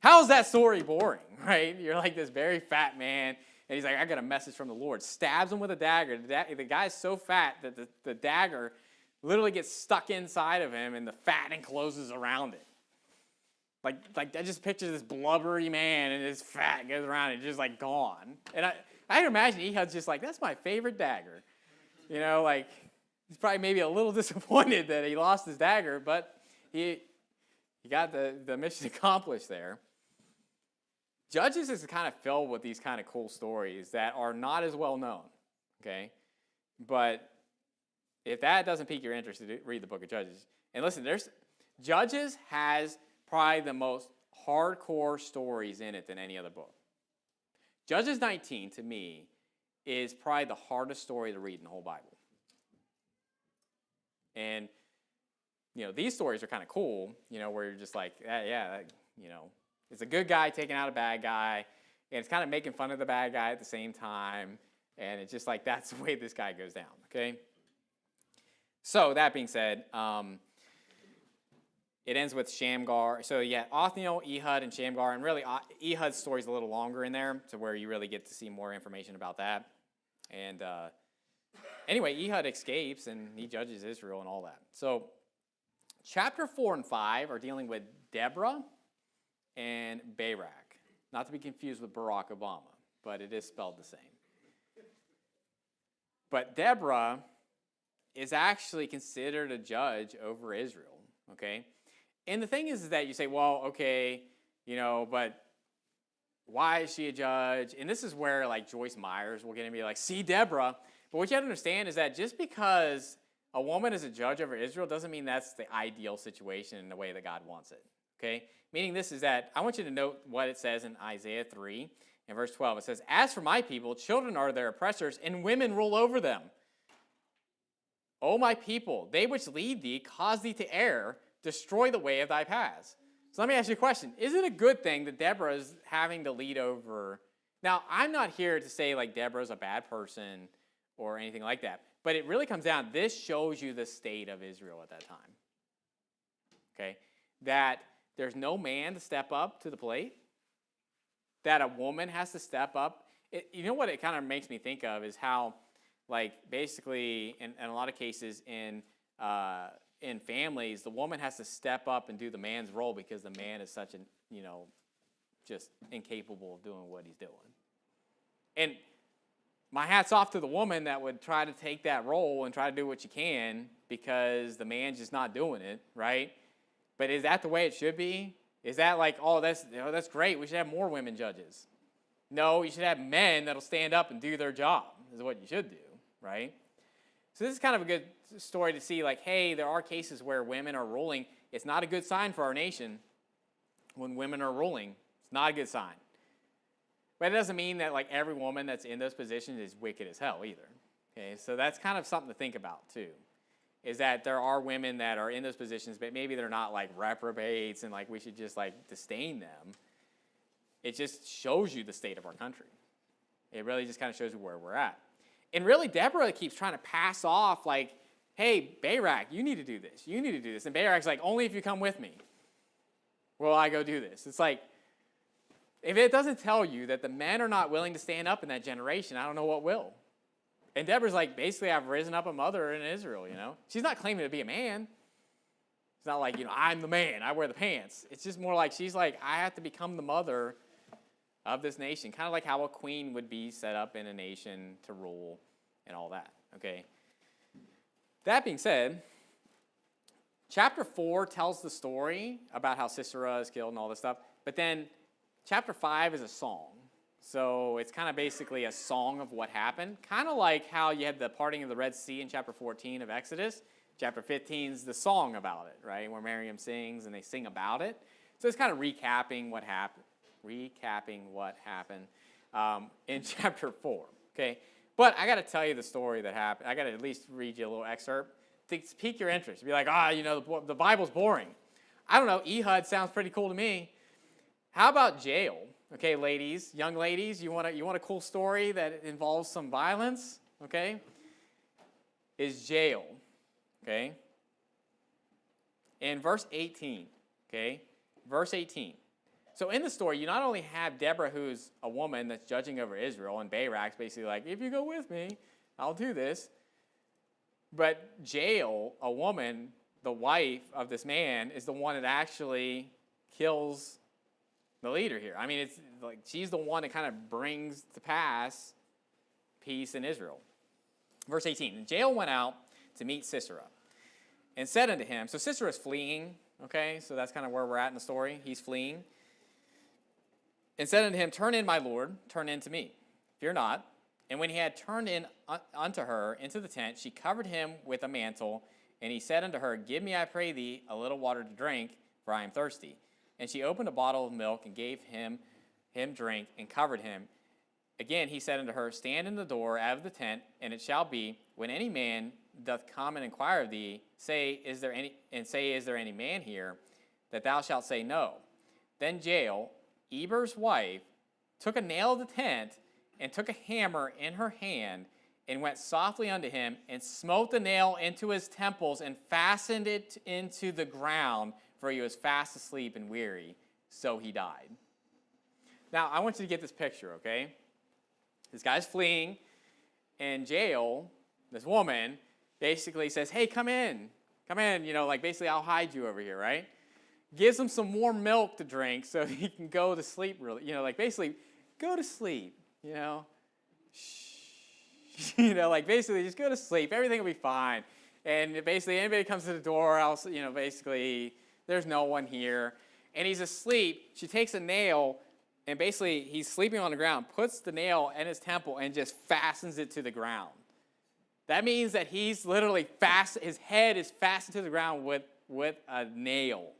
how is that story boring, right? You're like this very fat man, and he's like, I got a message from the Lord. Stabs him with a dagger. The guy's so fat that the dagger literally gets stuck inside of him, and the fat encloses around it. Like I just picture this blubbery man, and his fat goes around, and it's just like gone. And I can imagine Ehud's just like, that's my favorite dagger. He's probably maybe a little disappointed that he lost his dagger, but he got the mission accomplished there. Judges is kind of filled with these kind of cool stories that are not as well known, okay? But if that doesn't pique your interest, read the book of Judges. And listen, Judges has probably the most hardcore stories in it than any other book. Judges 19, to me, is probably the hardest story to read in the whole Bible. And, these stories are kind of cool, where you're just like, it's a good guy taking out a bad guy, and it's kind of making fun of the bad guy at the same time, and it's just like, that's the way this guy goes down, okay? So, that being said, it ends with Shamgar. So, Othniel, Ehud, and Shamgar, and really Ehud's story's a little longer in there, to where you really get to see more information about that. And anyway, Ehud escapes, and he judges Israel and all that. So, chapter 4 and 5 are dealing with Deborah and Barak. Not to be confused with Barack Obama, but it is spelled the same. But Deborah is actually considered a judge over Israel, okay? And the thing is that you say, well, okay, but why is she a judge? And this is where, Joyce Myers will get in and be like, see, Deborah. But what you have to understand is that just because a woman is a judge over Israel doesn't mean that's the ideal situation in the way that God wants it, okay? Meaning this is that I want you to note what it says in Isaiah 3 and verse 12. It says, as for my people, children are their oppressors, and women rule over them. O my people, they which lead thee cause thee to err, destroy the way of thy paths. So let me ask you a question. Is it a good thing that Deborah is having to lead over? Now, I'm not here to say Deborah's a bad person or anything like that, but it really comes down, this shows you the state of Israel at that time. Okay? That there's no man to step up to the plate, that a woman has to step up. You know what it kind of makes me think of is how, basically, in a lot of cases in families, the woman has to step up and do the man's role because the man is such just incapable of doing what he's doing. And my hat's off to the woman that would try to take that role and try to do what she can because the man's just not doing it, right? But is that the way it should be? Is that that's great, we should have more women judges? No, you should have men that'll stand up and do their job, is what you should do, right? So this is kind of a good story to see, hey, there are cases where women are ruling. It's not a good sign for our nation when women are ruling. It's not a good sign. But it doesn't mean that every woman that's in those positions is wicked as hell either. Okay, so that's kind of something to think about too. Is that there are women that are in those positions, but maybe they're not reprobates and we should just disdain them. It just shows you the state of our country. It really just kind of shows you where we're at. And really, Deborah keeps trying to pass off like, hey, Barak, you need to do this. You need to do this. And Barak's like, only if you come with me will I go do this. It's like, if it doesn't tell you that the men are not willing to stand up in that generation, I don't know what will. And Deborah's like, basically, I've risen up a mother in Israel, you know. She's not claiming to be a man. It's not like, you know, I'm the man, I wear the pants. It's just more like she's like, I have to become the mother of this nation. Kind of like how a queen would be set up in a nation to rule and all that, okay? That being said, chapter 4 tells the story about how Sisera is killed and all this stuff, but then chapter 5 is a song. So it's kind of basically a song of what happened, kind of like how you had the parting of the Red Sea in chapter 14 of Exodus. Chapter 15 is the song about it, right, where Miriam sings and they sing about it. So it's kind of recapping what happened in chapter 4, okay? But I got to tell you the story that happened. I got to at least read you a little excerpt to pique your interest. Be like, you know, the Bible's boring. I don't know, Ehud sounds pretty cool to me. How about Jael? Okay, ladies, young ladies, you want a cool story that involves some violence? Okay, is Jael? Okay, in verse 18. Okay, verse 18. So in the story, you not only have Deborah, who's a woman that's judging over Israel, and Barak's basically like, if you go with me, I'll do this. But Jael, a woman, the wife of this man, is the one that actually kills the leader here. I mean, it's like she's the one that kind of brings to pass peace in Israel. Verse 18, and Jael went out to meet Sisera and said unto him, so Sisera's fleeing, okay, so that's kind of where we're at in the story. He's fleeing. And said unto him, turn in, my lord, turn in to me. Fear not. And when he had turned in unto her into the tent, she covered him with a mantle, and he said unto her, give me, I pray thee, a little water to drink, for I am thirsty. And she opened a bottle of milk and gave him drink and covered him. Again he said unto her, stand in the door out of the tent, and it shall be, when any man doth come and inquire of thee, say, is there any man here, that thou shalt say no. Then Jael, Eber's wife, took a nail of the tent, and took a hammer in her hand, and went softly unto him, and smote the nail into his temples, and fastened it into the ground, for he was fast asleep and weary, so he died. Now, I want you to get this picture, okay? This guy's fleeing, and Jael, this woman, basically says, hey, come in, you know, like basically I'll hide you over here, right? Gives him some warm milk to drink so he can go to sleep, really, you know, like basically go to sleep, you know? Shh. You know, like basically just go to sleep, everything will be fine. And basically anybody comes to the door, else, you know, basically there's no one here. And he's asleep. She takes a nail, and basically he's sleeping on the ground, puts the nail in his temple, and just fastens it to the ground. That means that he's literally his head is fastened to the ground with a nail,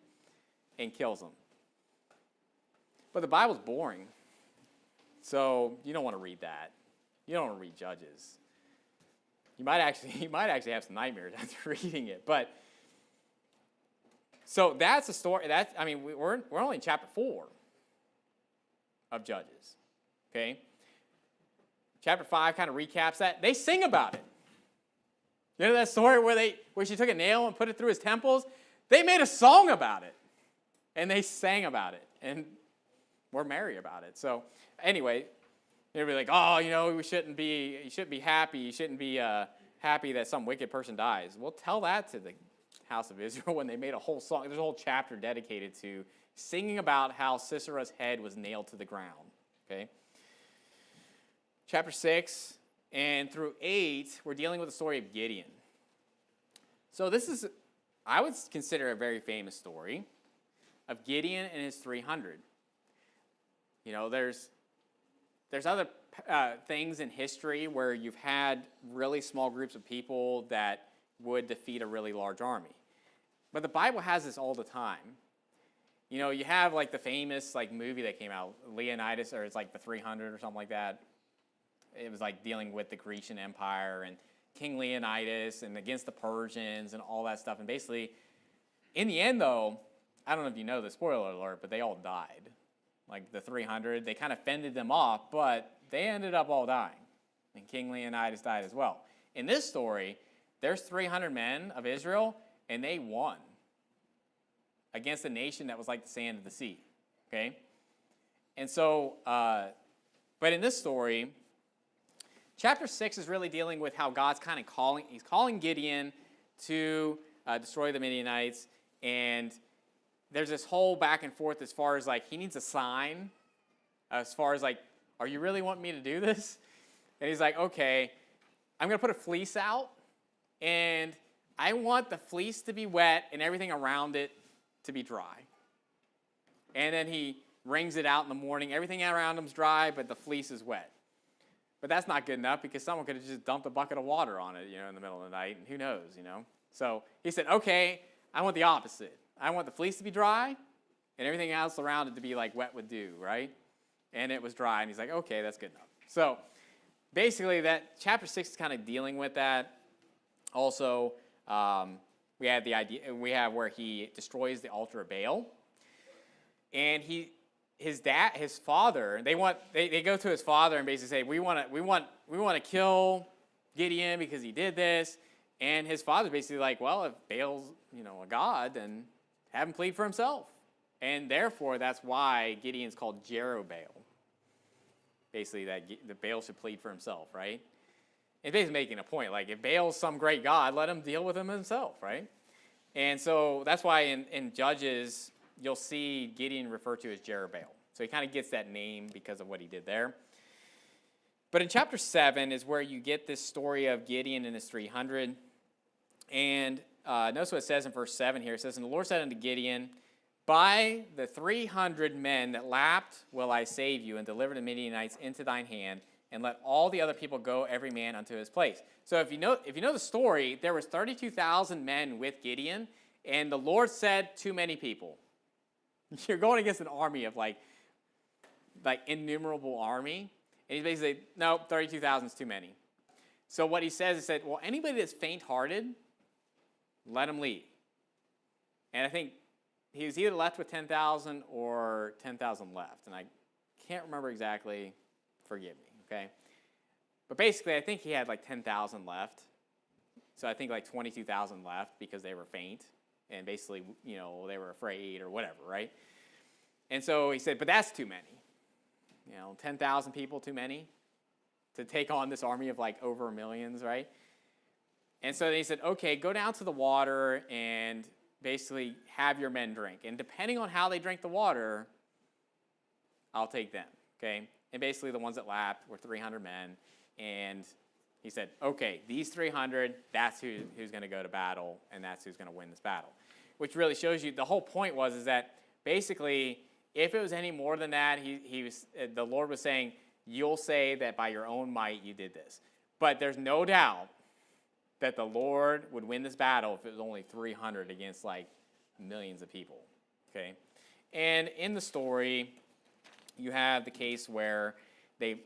and kills him. But the Bible's boring. So you don't want to read that. You don't want to read Judges. You might actually have some nightmares after reading it. But so that's a story. We're only in chapter 4 of Judges. Okay? Chapter 5 kind of recaps that. They sing about it. You know that story where she took a nail and put it through his temples? They made a song about it. And they sang about it. And we're merry about it. So anyway, they'd be like, oh, you know, you shouldn't be happy. You shouldn't be happy that some wicked person dies. Well, tell that to the house of Israel when they made a whole song. There's a whole chapter dedicated to singing about how Sisera's head was nailed to the ground. Okay? Chapter 6 and through 8, we're dealing with the story of Gideon. So this is, I would consider a very famous story of Gideon and his 300. You know, there's other things in history where you've had really small groups of people that would defeat a really large army. But the Bible has this all the time. You know, you have like the famous like movie that came out, Leonidas, or it's like the 300 or something like that. It was like dealing with the Grecian Empire and King Leonidas and against the Persians and all that stuff. And basically, in the end though, I don't know if you know this, spoiler alert, but they all died. Like the 300, they kind of fended them off, but they ended up all dying. And King Leonidas died as well. In this story, there's 300 men of Israel, and they won against a nation that was like the sand of the sea. Okay? And so, but in this story, chapter 6 is really dealing with how God's kind of he's calling Gideon to destroy the Midianites, and there's this whole back and forth as far as like he needs a sign, as far as like, are you really wanting me to do this? And he's like, okay, I'm going to put a fleece out, and I want the fleece to be wet and everything around it to be dry. And then he wrings it out in the morning. Everything around him's dry, but the fleece is wet. But that's not good enough because someone could have just dumped a bucket of water on it, in the middle of the night, and who knows, So he said, okay, I want the opposite. I want the fleece to be dry and everything else around it to be like wet with dew, right? And it was dry, and he's like, okay, that's good enough. So basically, that chapter 6 is kind of dealing with that. Also, we have where he destroys the altar of Baal, and his father, they go to his father and basically say, we want to kill Gideon because he did this, and his father's basically like, well, if Baal's a god, then have him plead for himself, and therefore that's why Gideon's called Jerubbaal. Basically, that the Baal should plead for himself, right? It's basically making a point, like if Baal's some great god, let him deal with him himself, right? And so that's why in Judges, you'll see Gideon referred to as Jerubbaal. So he kind of gets that name because of what he did there. But in chapter 7 is where you get this story of Gideon and his 300. And notice what it says in verse 7 here. It says, and the Lord said unto Gideon, by the 300 men that lapped will I save you and deliver the Midianites into thine hand, and let all the other people go, every man unto his place. So if you know the story, there was 32,000 men with Gideon, and the Lord said, too many people. You're going against an army of like innumerable army. And he's basically, no, 32,000 is too many. So what he says is that, well, anybody that's faint-hearted, let him leave. And I think he was either left with 10,000 or 10,000 left. And I can't remember exactly. Forgive me, okay? But basically, I think he had like 10,000 left. So I think like 22,000 left because they were faint. And basically, they were afraid or whatever, right? And so he said, but that's too many. 10,000 people too many to take on this army of like over millions, right? And so he said, okay, go down to the water and basically have your men drink. And depending on how they drink the water, I'll take them, okay? And basically the ones that lapped were 300 men. And he said, okay, these 300, that's who's going to go to battle, and that's who's going to win this battle. Which really shows you, the whole point is that basically, if it was any more than that, the Lord was saying, you'll say that by your own might you did this. But there's no doubt that the Lord would win this battle if it was only 300 against like millions of people, okay? And in the story, you have the case where they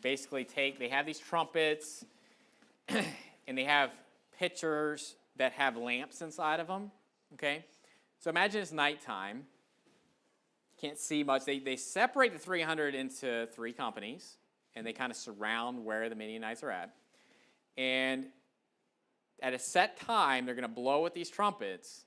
basically they have these trumpets, and they have pitchers that have lamps inside of them, okay? So imagine it's nighttime. Can't see much. They separate the 300 into 3 companies, and they kind of surround where the Midianites are at. And at a set time, they're going to blow with these trumpets,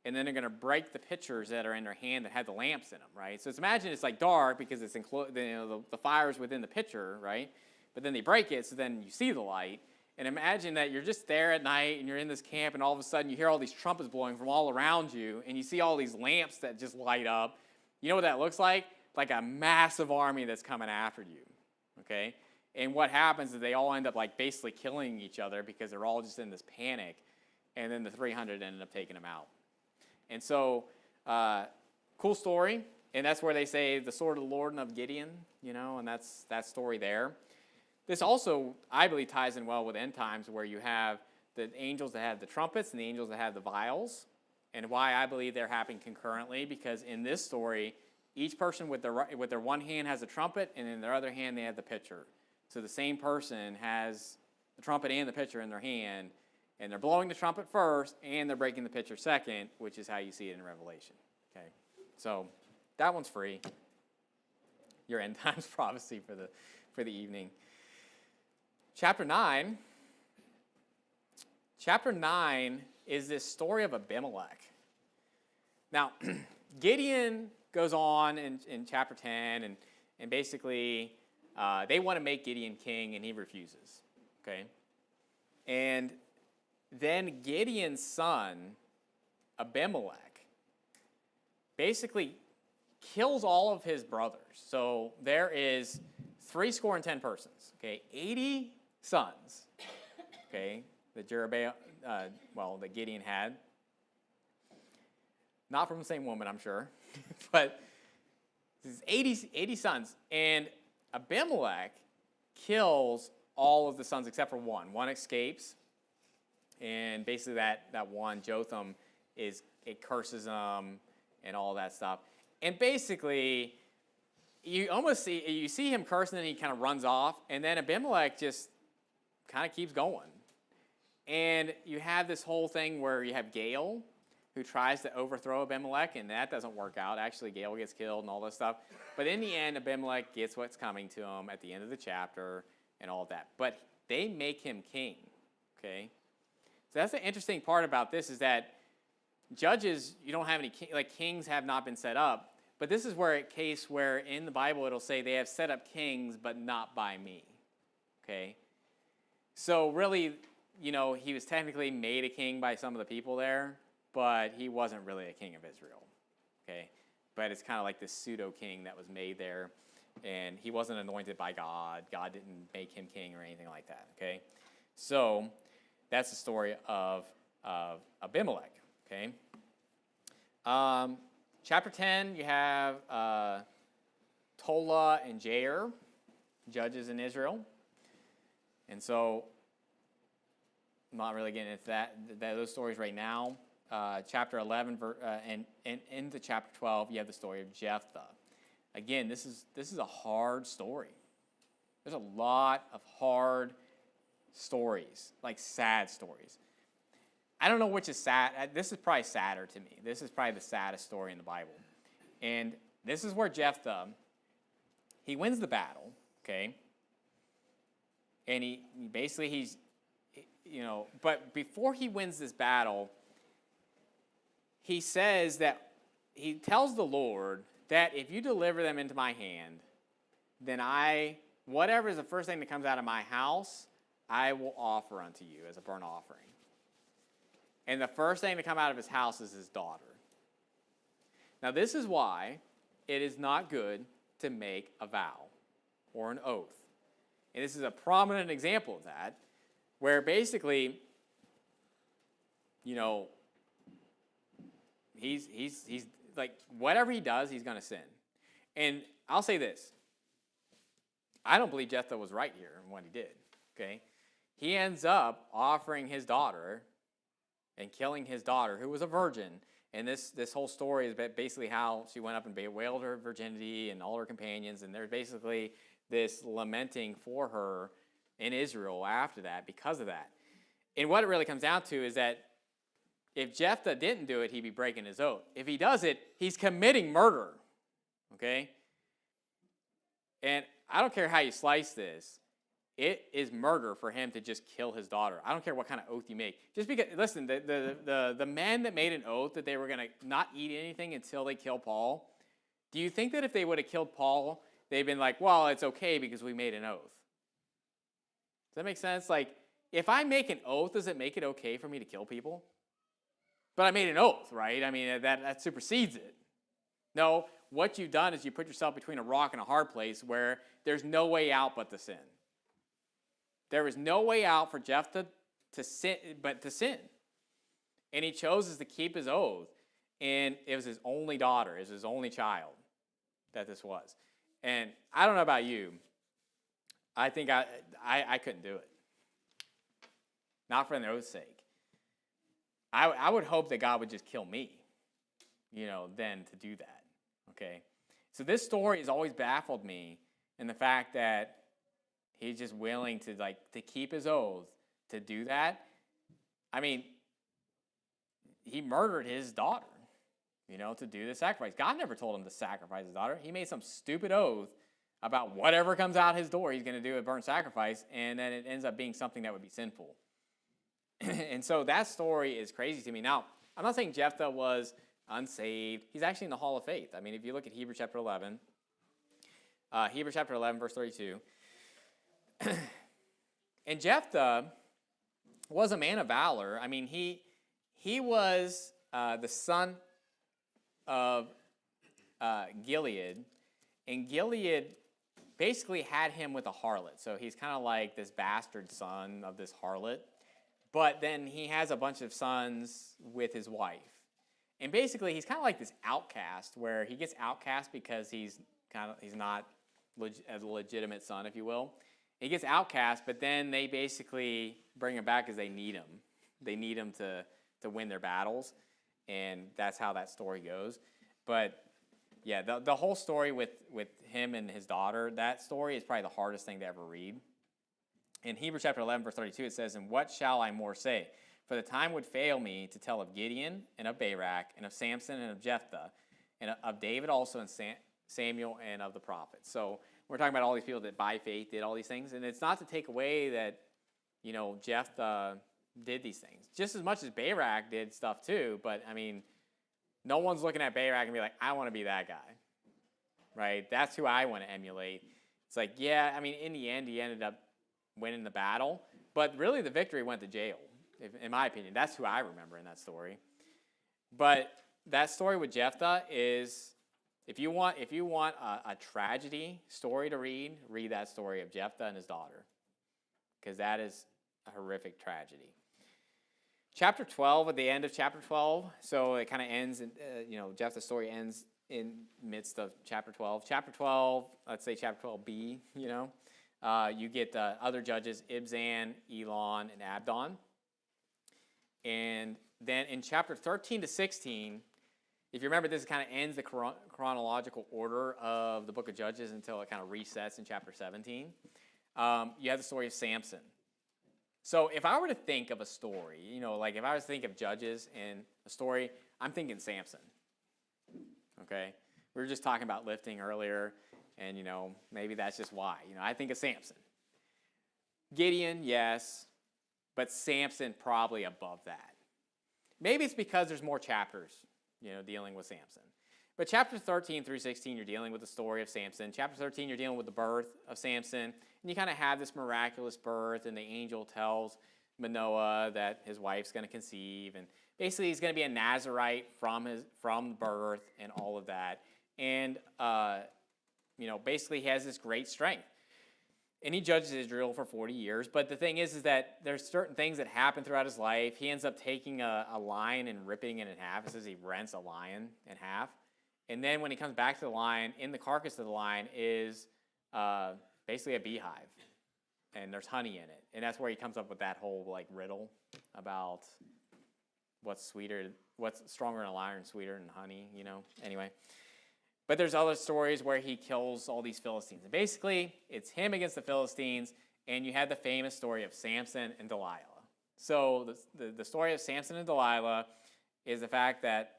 and then they're going to break the pitchers that are in their hand that have the lamps in them, right? So imagine it's like dark because it's the fire is within the pitcher, right? But then they break it, so then you see the light. And imagine that you're just there at night, and you're in this camp, and all of a sudden you hear all these trumpets blowing from all around you, and you see all these lamps that just light up. You know what that looks like? Like a massive army that's coming after you, okay? And what happens is they all end up like basically killing each other because they're all just in this panic, and then the 300 ended up taking them out. And so, cool story, and that's where they say the sword of the Lord and of Gideon, and that's that story there. This also, I believe, ties in well with end times where you have the angels that have the trumpets and the angels that have the vials. And why I believe they're happening concurrently, because in this story, each person with their one hand has a trumpet, and in their other hand they have the pitcher. So the same person has the trumpet and the pitcher in their hand, and they're blowing the trumpet first, and they're breaking the pitcher second, which is how you see it in Revelation. Okay, so that one's free. Your end times prophecy for the evening. Chapter 9. Chapter 9 is this story of Abimelech. Now, Gideon goes on in chapter 10, and basically they want to make Gideon king, and he refuses. Okay? And then Gideon's son, Abimelech, basically kills all of his brothers. So there is 70 persons, okay, 80 sons, okay, that that Gideon had. Not from the same woman, I'm sure, but 80 sons. And Abimelech kills all of the sons except for one. One escapes, and basically that one, Jotham, it curses him and all that stuff. And basically, you see him cursing, and he kind of runs off, and then Abimelech just kind of keeps going. And you have this whole thing where you have Gael, who tries to overthrow Abimelech, and that doesn't work out. Actually, Gael gets killed and all this stuff. But in the end, Abimelech gets what's coming to him at the end of the chapter and all of that. But they make him king, okay? So that's the interesting part about this, is that judges, you don't have any, kings have not been set up. But this is where a case where in the Bible it'll say they have set up kings, but not by me, okay? So really, he was technically made a king by some of the people there, but he wasn't really a king of Israel, okay? But it's kind of like this pseudo-king that was made there, and he wasn't anointed by God. God didn't make him king or anything like that, okay? So that's the story of Abimelech, okay? Chapter 10, you have Tola and Jair, judges in Israel. And so I'm not really getting into those stories right now. Chapter 11 and into chapter 12, you have the story of Jephthah. Again, this is a hard story. There's a lot of hard stories, like sad stories. I don't know which is sad. This is probably sadder to me. This is probably the saddest story in the Bible. And this is where Jephthah, he wins the battle, okay? And he's, but before he wins this battle, he says that, he tells the Lord that if you deliver them into my hand, then whatever is the first thing that comes out of my house, I will offer unto you as a burnt offering. And the first thing to come out of his house is his daughter. Now, this is why it is not good to make a vow or an oath. And this is a prominent example of that, where basically, he's like, whatever he does, he's going to sin. And I'll say this. I don't believe Jephthah was right here in what he did, okay? He ends up offering his daughter and killing his daughter, who was a virgin. And this whole story is basically how she went up and bewailed her virginity and all her companions. And there's basically this lamenting for her in Israel after that because of that. And what it really comes down to is that if Jephthah didn't do it, he'd be breaking his oath. If he does it, he's committing murder, okay? And I don't care how you slice this. It is murder for him to just kill his daughter. I don't care what kind of oath you make. Just because, listen, the men that made an oath that they were going to not eat anything until they kill Paul, do you think that if they would have killed Paul, they'd been like, well, it's okay because we made an oath? Does that make sense? Like, if I make an oath, does it make it okay for me to kill people? But I made an oath, right? I mean, that supersedes it. No, what you've done is you put yourself between a rock and a hard place where there's no way out but to sin. There was no way out for Jephthah to sin, but to sin. And he chose to keep his oath. And it was his only daughter, it was his only child that this was. And I don't know about you. I think I couldn't do it. Not for an oath's sake. I would hope that God would just kill me, then to do that, okay? So this story has always baffled me in the fact that he's just willing to keep his oath to do that. I mean, he murdered his daughter, to do the sacrifice. God never told him to sacrifice his daughter. He made some stupid oath about whatever comes out his door, he's going to do a burnt sacrifice, and then it ends up being something that would be sinful. And so that story is crazy to me. Now, I'm not saying Jephthah was unsaved. He's actually in the Hall of Faith. I mean, if you look at Hebrews chapter 11, verse 32, and Jephthah was a man of valor. I mean, he was the son of Gilead, and Gilead basically had him with a harlot. So he's kind of like this bastard son of this harlot. But then he has a bunch of sons with his wife. And basically he's kind of like this outcast, where he gets outcast because he's not a legitimate son, if you will. He gets outcast, but then they basically bring him back because they need him. They need him to win their battles. And that's how that story goes. But yeah, the whole story with him and his daughter, that story is probably the hardest thing to ever read. In Hebrews chapter 11, verse 32, it says, "And what shall I more say? For the time would fail me to tell of Gideon, and of Barak, and of Samson, and of Jephthah, and of David also, and Samuel, and of the prophets." So we're talking about all these people that by faith did all these things. And it's not to take away that, Jephthah did these things. Just as much as Barak did stuff too, but I mean, no one's looking at Barak and be like, I want to be that guy, right? That's who I want to emulate. It's like, yeah, I mean, in the end, he ended up winning the battle, but really the victory went to jail, in my opinion. That's who I remember in that story. But that story with Jephthah is, if you want a tragedy story to read that story of Jephthah and his daughter, because that is a horrific tragedy. Chapter 12, at the end of chapter 12, so it kind of ends, Jephthah's story ends in midst of chapter 12. Chapter 12, let's say chapter 12b, you get other judges, Ibzan, Elon, and Abdon. And then in chapter 13 to 16, if you remember, this kind of ends the chronological order of the book of Judges until it kind of resets in chapter 17. You have the story of Samson. So if I were to think of a story, like if I was to think of Judges and a story, I'm thinking Samson. Okay? We were just talking about lifting earlier, and, maybe that's just why. I think of Samson. Gideon, yes, but Samson probably above that. Maybe it's because there's more chapters, dealing with Samson. But chapter 13 through 16, you're dealing with the story of Samson. Chapter 13, you're dealing with the birth of Samson. And you kind of have this miraculous birth, and the angel tells Manoah that his wife's going to conceive. And basically, he's going to be a Nazirite from birth and all of that. And, basically he has this great strength. And he judges Israel for 40 years. But the thing is that there's certain things that happen throughout his life. He ends up taking a lion and ripping it in half. It says he rents a lion in half. And then when he comes back to the lion, in the carcass of the lion is basically a beehive. And there's honey in it. And that's where he comes up with that whole riddle about what's stronger than a lion, sweeter than honey, Anyway. But there's other stories where he kills all these Philistines. And basically, it's him against the Philistines, and you have the famous story of Samson and Delilah. So the story of Samson and Delilah is the fact that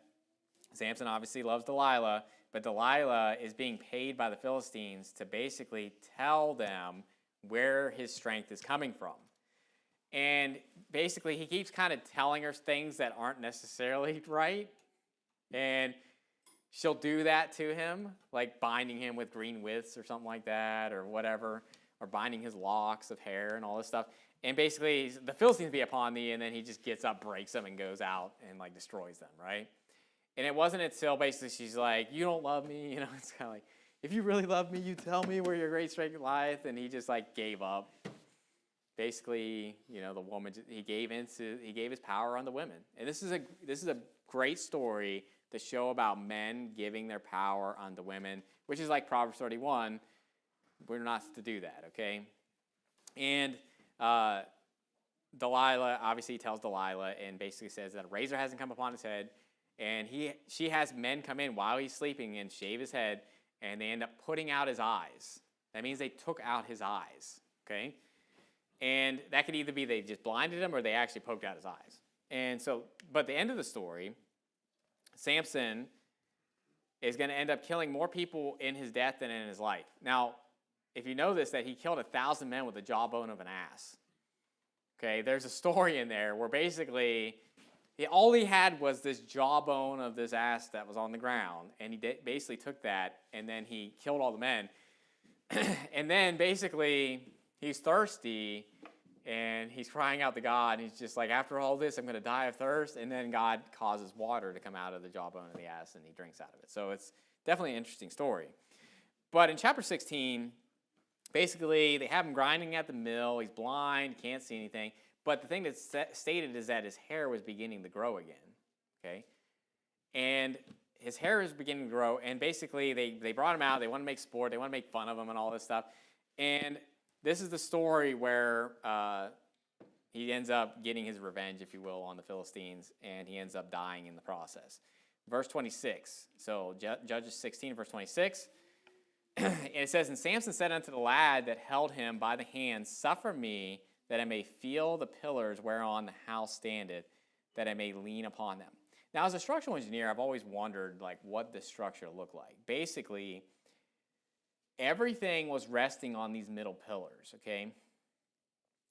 Samson obviously loves Delilah, but Delilah is being paid by the Philistines to basically tell them where his strength is coming from. And basically, he keeps kind of telling her things that aren't necessarily right. And she'll do that to him, like binding him with green withs or something like that, or whatever, or binding his locks of hair and all this stuff. And basically, the Philistines be upon thee, and then he just gets up, breaks them, and goes out and destroys them, right? And it wasn't until basically she's like, you don't love me, it's kind of like, if you really love me, you tell me where your great strength lieth. And he just gave up. Basically, the woman, he gave his power on the women. And this is a great story to show about men giving their power on the women, which is like Proverbs 31. We're not to do that, okay? And Delilah obviously tells Delilah and basically says that a razor hasn't come upon his head. And she has men come in while he's sleeping and shave his head, and they end up putting out his eyes. That means they took out his eyes, okay? And that could either be they just blinded him or they actually poked out his eyes. And so, but the end of the story, Samson is going to end up killing more people in his death than in his life. Now, if you know this, that he killed 1,000 men with the jawbone of an ass. Okay, there's a story in there where basically all he had was this jawbone of this ass that was on the ground, and he basically took that, and then he killed all the men. And then basically he's thirsty, and he's crying out to God, and he's just like, after all this, I'm going to die of thirst. And then God causes water to come out of the jawbone of the ass, and he drinks out of it. So it's definitely an interesting story. But in chapter 16, basically they have him grinding at the mill. He's blind, can't see anything. But the thing that's stated is that his hair was beginning to grow again. Okay? And his hair is beginning to grow, and basically they brought him out. They want to make sport. They want to make fun of him and all this stuff. And this is the story where he ends up getting his revenge, if you will, on the Philistines, and he ends up dying in the process. Verse 26. So Judges 16, verse 26. And it says, And Samson said unto the lad that held him by the hand, Suffer me, that I may feel the pillars whereon the house standeth, that I may lean upon them. Now, as a structural engineer, I've always wondered, like, what this structure looked like. Basically, everything was resting on these middle pillars, okay?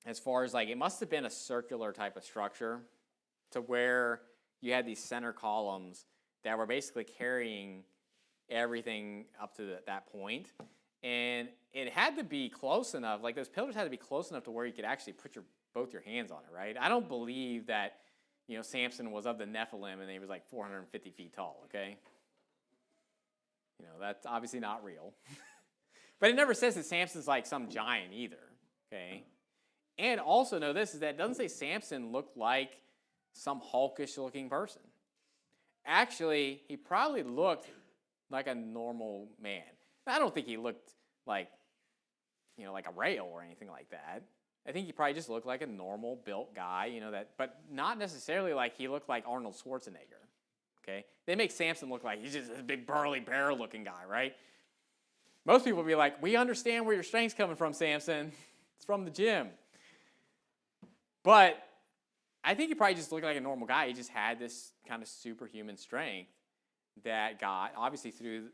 As far as, like, it must have been a circular type of structure to where you had these center columns that were basically carrying everything up to that point. And it had to be close enough, like those pillars had to be close enough to where you could actually put both your hands on it, right? I don't believe that, Samson was of the Nephilim and he was like 450 feet tall, okay? That's obviously not real. But it never says that Samson's like some giant either, okay? And also know this, is that it doesn't say Samson looked like some hulkish looking person. Actually, he probably looked like a normal man. I don't think he looked like, like a rail or anything like that. I think he probably just looked like a normal built guy, but not necessarily like he looked like Arnold Schwarzenegger, okay? They make Samson look like he's just a big burly bear looking guy, right? Most people will be like, we understand where your strength's coming from, Samson. It's from the gym. But I think he probably just looked like a normal guy. He just had this kind of superhuman strength that God, obviously through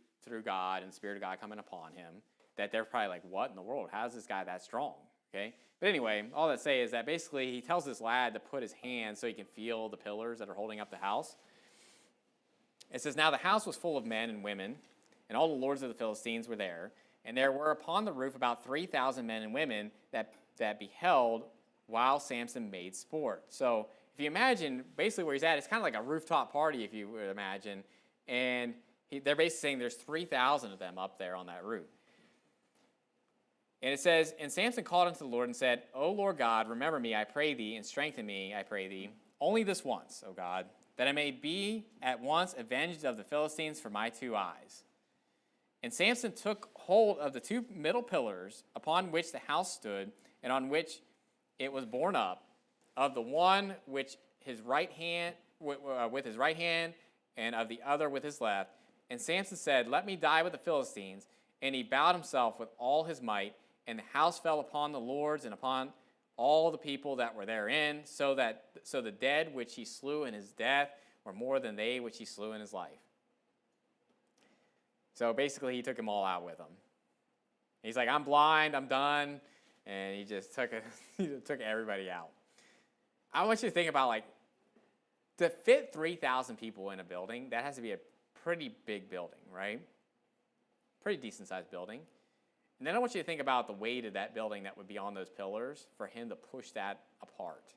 God and the Spirit of God coming upon him, that they're probably like, what in the world? How is this guy that strong? Okay? But anyway, all that say is that basically he tells this lad to put his hand so he can feel the pillars that are holding up the house. It says, Now the house was full of men and women, and all the lords of the Philistines were there. And there were upon the roof about 3,000 men and women that beheld while Samson made sport. So if you imagine basically where he's at, it's kind of like a rooftop party, if you would imagine. And they're basically saying there's 3,000 of them up there on that roof. And it says, And Samson called unto the Lord and said, O Lord God, remember me, I pray thee, and strengthen me, I pray thee, only this once, O God, that I may be at once avenged of the Philistines for my 2 eyes. And Samson took hold of the 2 middle pillars upon which the house stood, and on which it was borne up, of the one which his right hand with his right hand, and of the other with his left. And Samson said, Let me die with the Philistines. And he bowed himself with all his might, and the house fell upon the lords and upon all the people that were therein, so the dead which he slew in his death were more than they which he slew in his life. So basically, he took them all out with him. He's like, I'm blind, I'm done, and he just took everybody out. I want you to think about, like, to fit 3,000 people in a building, that has to be a pretty big building, right? Pretty decent-sized building. And then I want you to think about the weight of that building that would be on those pillars for him to push that apart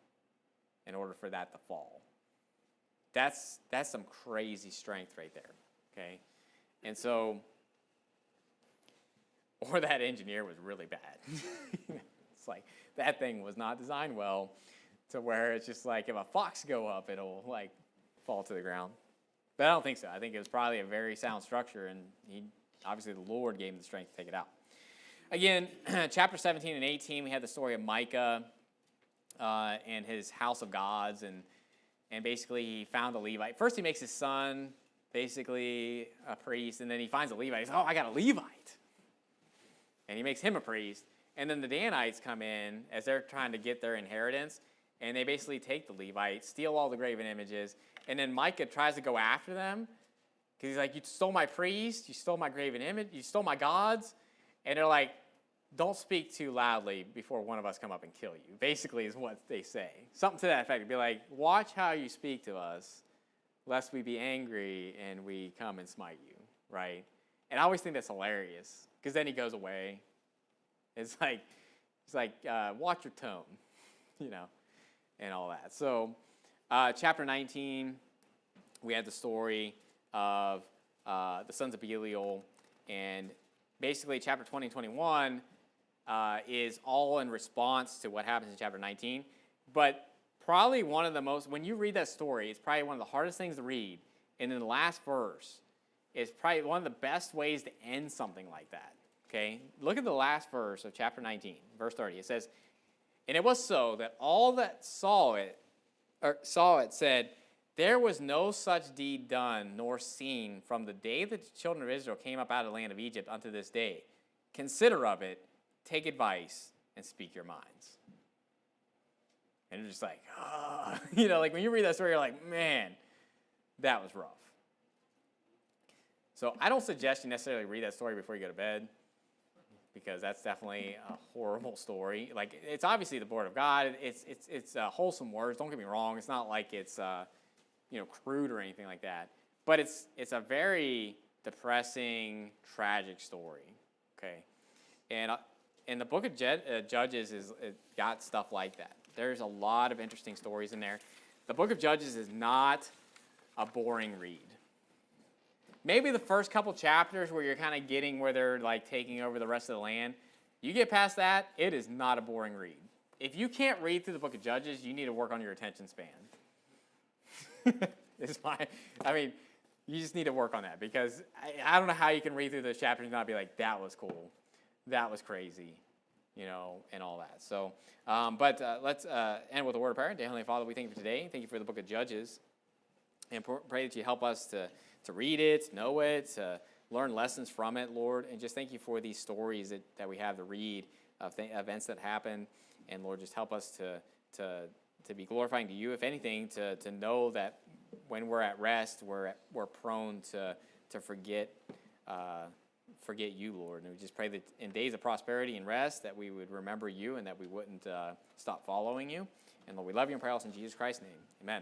in order for that to fall. That's some crazy strength right there, okay? And so, or that engineer was really bad. It's like, that thing was not designed well to where it's just like, if a fox go up, it'll like fall to the ground. But I don't think so. I think it was probably a very sound structure, and obviously the Lord gave him the strength to take it out. Again, chapter 17 and 18, we had the story of Micah and his house of gods, and basically he found a Levite. First he makes his son basically a priest, and then he finds a Levite. He's like, oh, I got a Levite. And he makes him a priest. And then the Danites come in as they're trying to get their inheritance, and they basically take the Levite, steal all the graven images, and then Micah tries to go after them because he's like, you stole my priest, you stole my graven image, you stole my gods. And they're like, don't speak too loudly before one of us come up and kill you, basically is what they say. Something to that effect. It'd be like, watch how you speak to us, lest we be angry and we come and smite you, right? And I always think that's hilarious, because then he goes away. It's like, watch your tone, and all that. So chapter 19, we had the story of the sons of Belial, and basically chapter 20 and 21 is all in response to what happens in chapter 19. But probably one of the most, when you read that story, it's probably one of the hardest things to read. And in the last verse is probably one of the best ways to end something like that. Okay? Look at the last verse of chapter 19, verse 30. It says, "And it was so that all that saw it said, there was no such deed done nor seen from the day that the children of Israel came up out of the land of Egypt unto this day. Consider of it, take advice, and speak your minds." And you're just like, like when you read that story, you're like, man, that was rough. So I don't suggest you necessarily read that story before you go to bed, because that's definitely a horrible story. Like, it's obviously the Word of God. It's wholesome words. Don't get me wrong. It's not like it's crude or anything like that. But it's a very depressing, tragic story. Okay, and the book of Judges it got stuff like that. There's a lot of interesting stories in there. The book of Judges is not a boring read. Maybe the first couple chapters where you're kind of getting where they're like taking over the rest of the land, you get past that, it is not a boring read. If you can't read through the book of Judges, you need to work on your attention span. You just need to work on that, because I don't know how you can read through those chapters and not be like, that was cool, that was crazy, and all that. So, let's end with a word of prayer. Dear Heavenly Father, we thank you for today. Thank you for the book of Judges, and pray that you help us to read it, know it, to learn lessons from it, Lord. And just thank you for these stories that we have to read of events that happen. And Lord, just help us to be glorifying to you, if anything, to know that when we're at rest, we're prone to forget you, Lord. And we just pray that in days of prosperity and rest, that we would remember you and that we wouldn't stop following you. And Lord, we love you and pray all in Jesus Christ's name. Amen.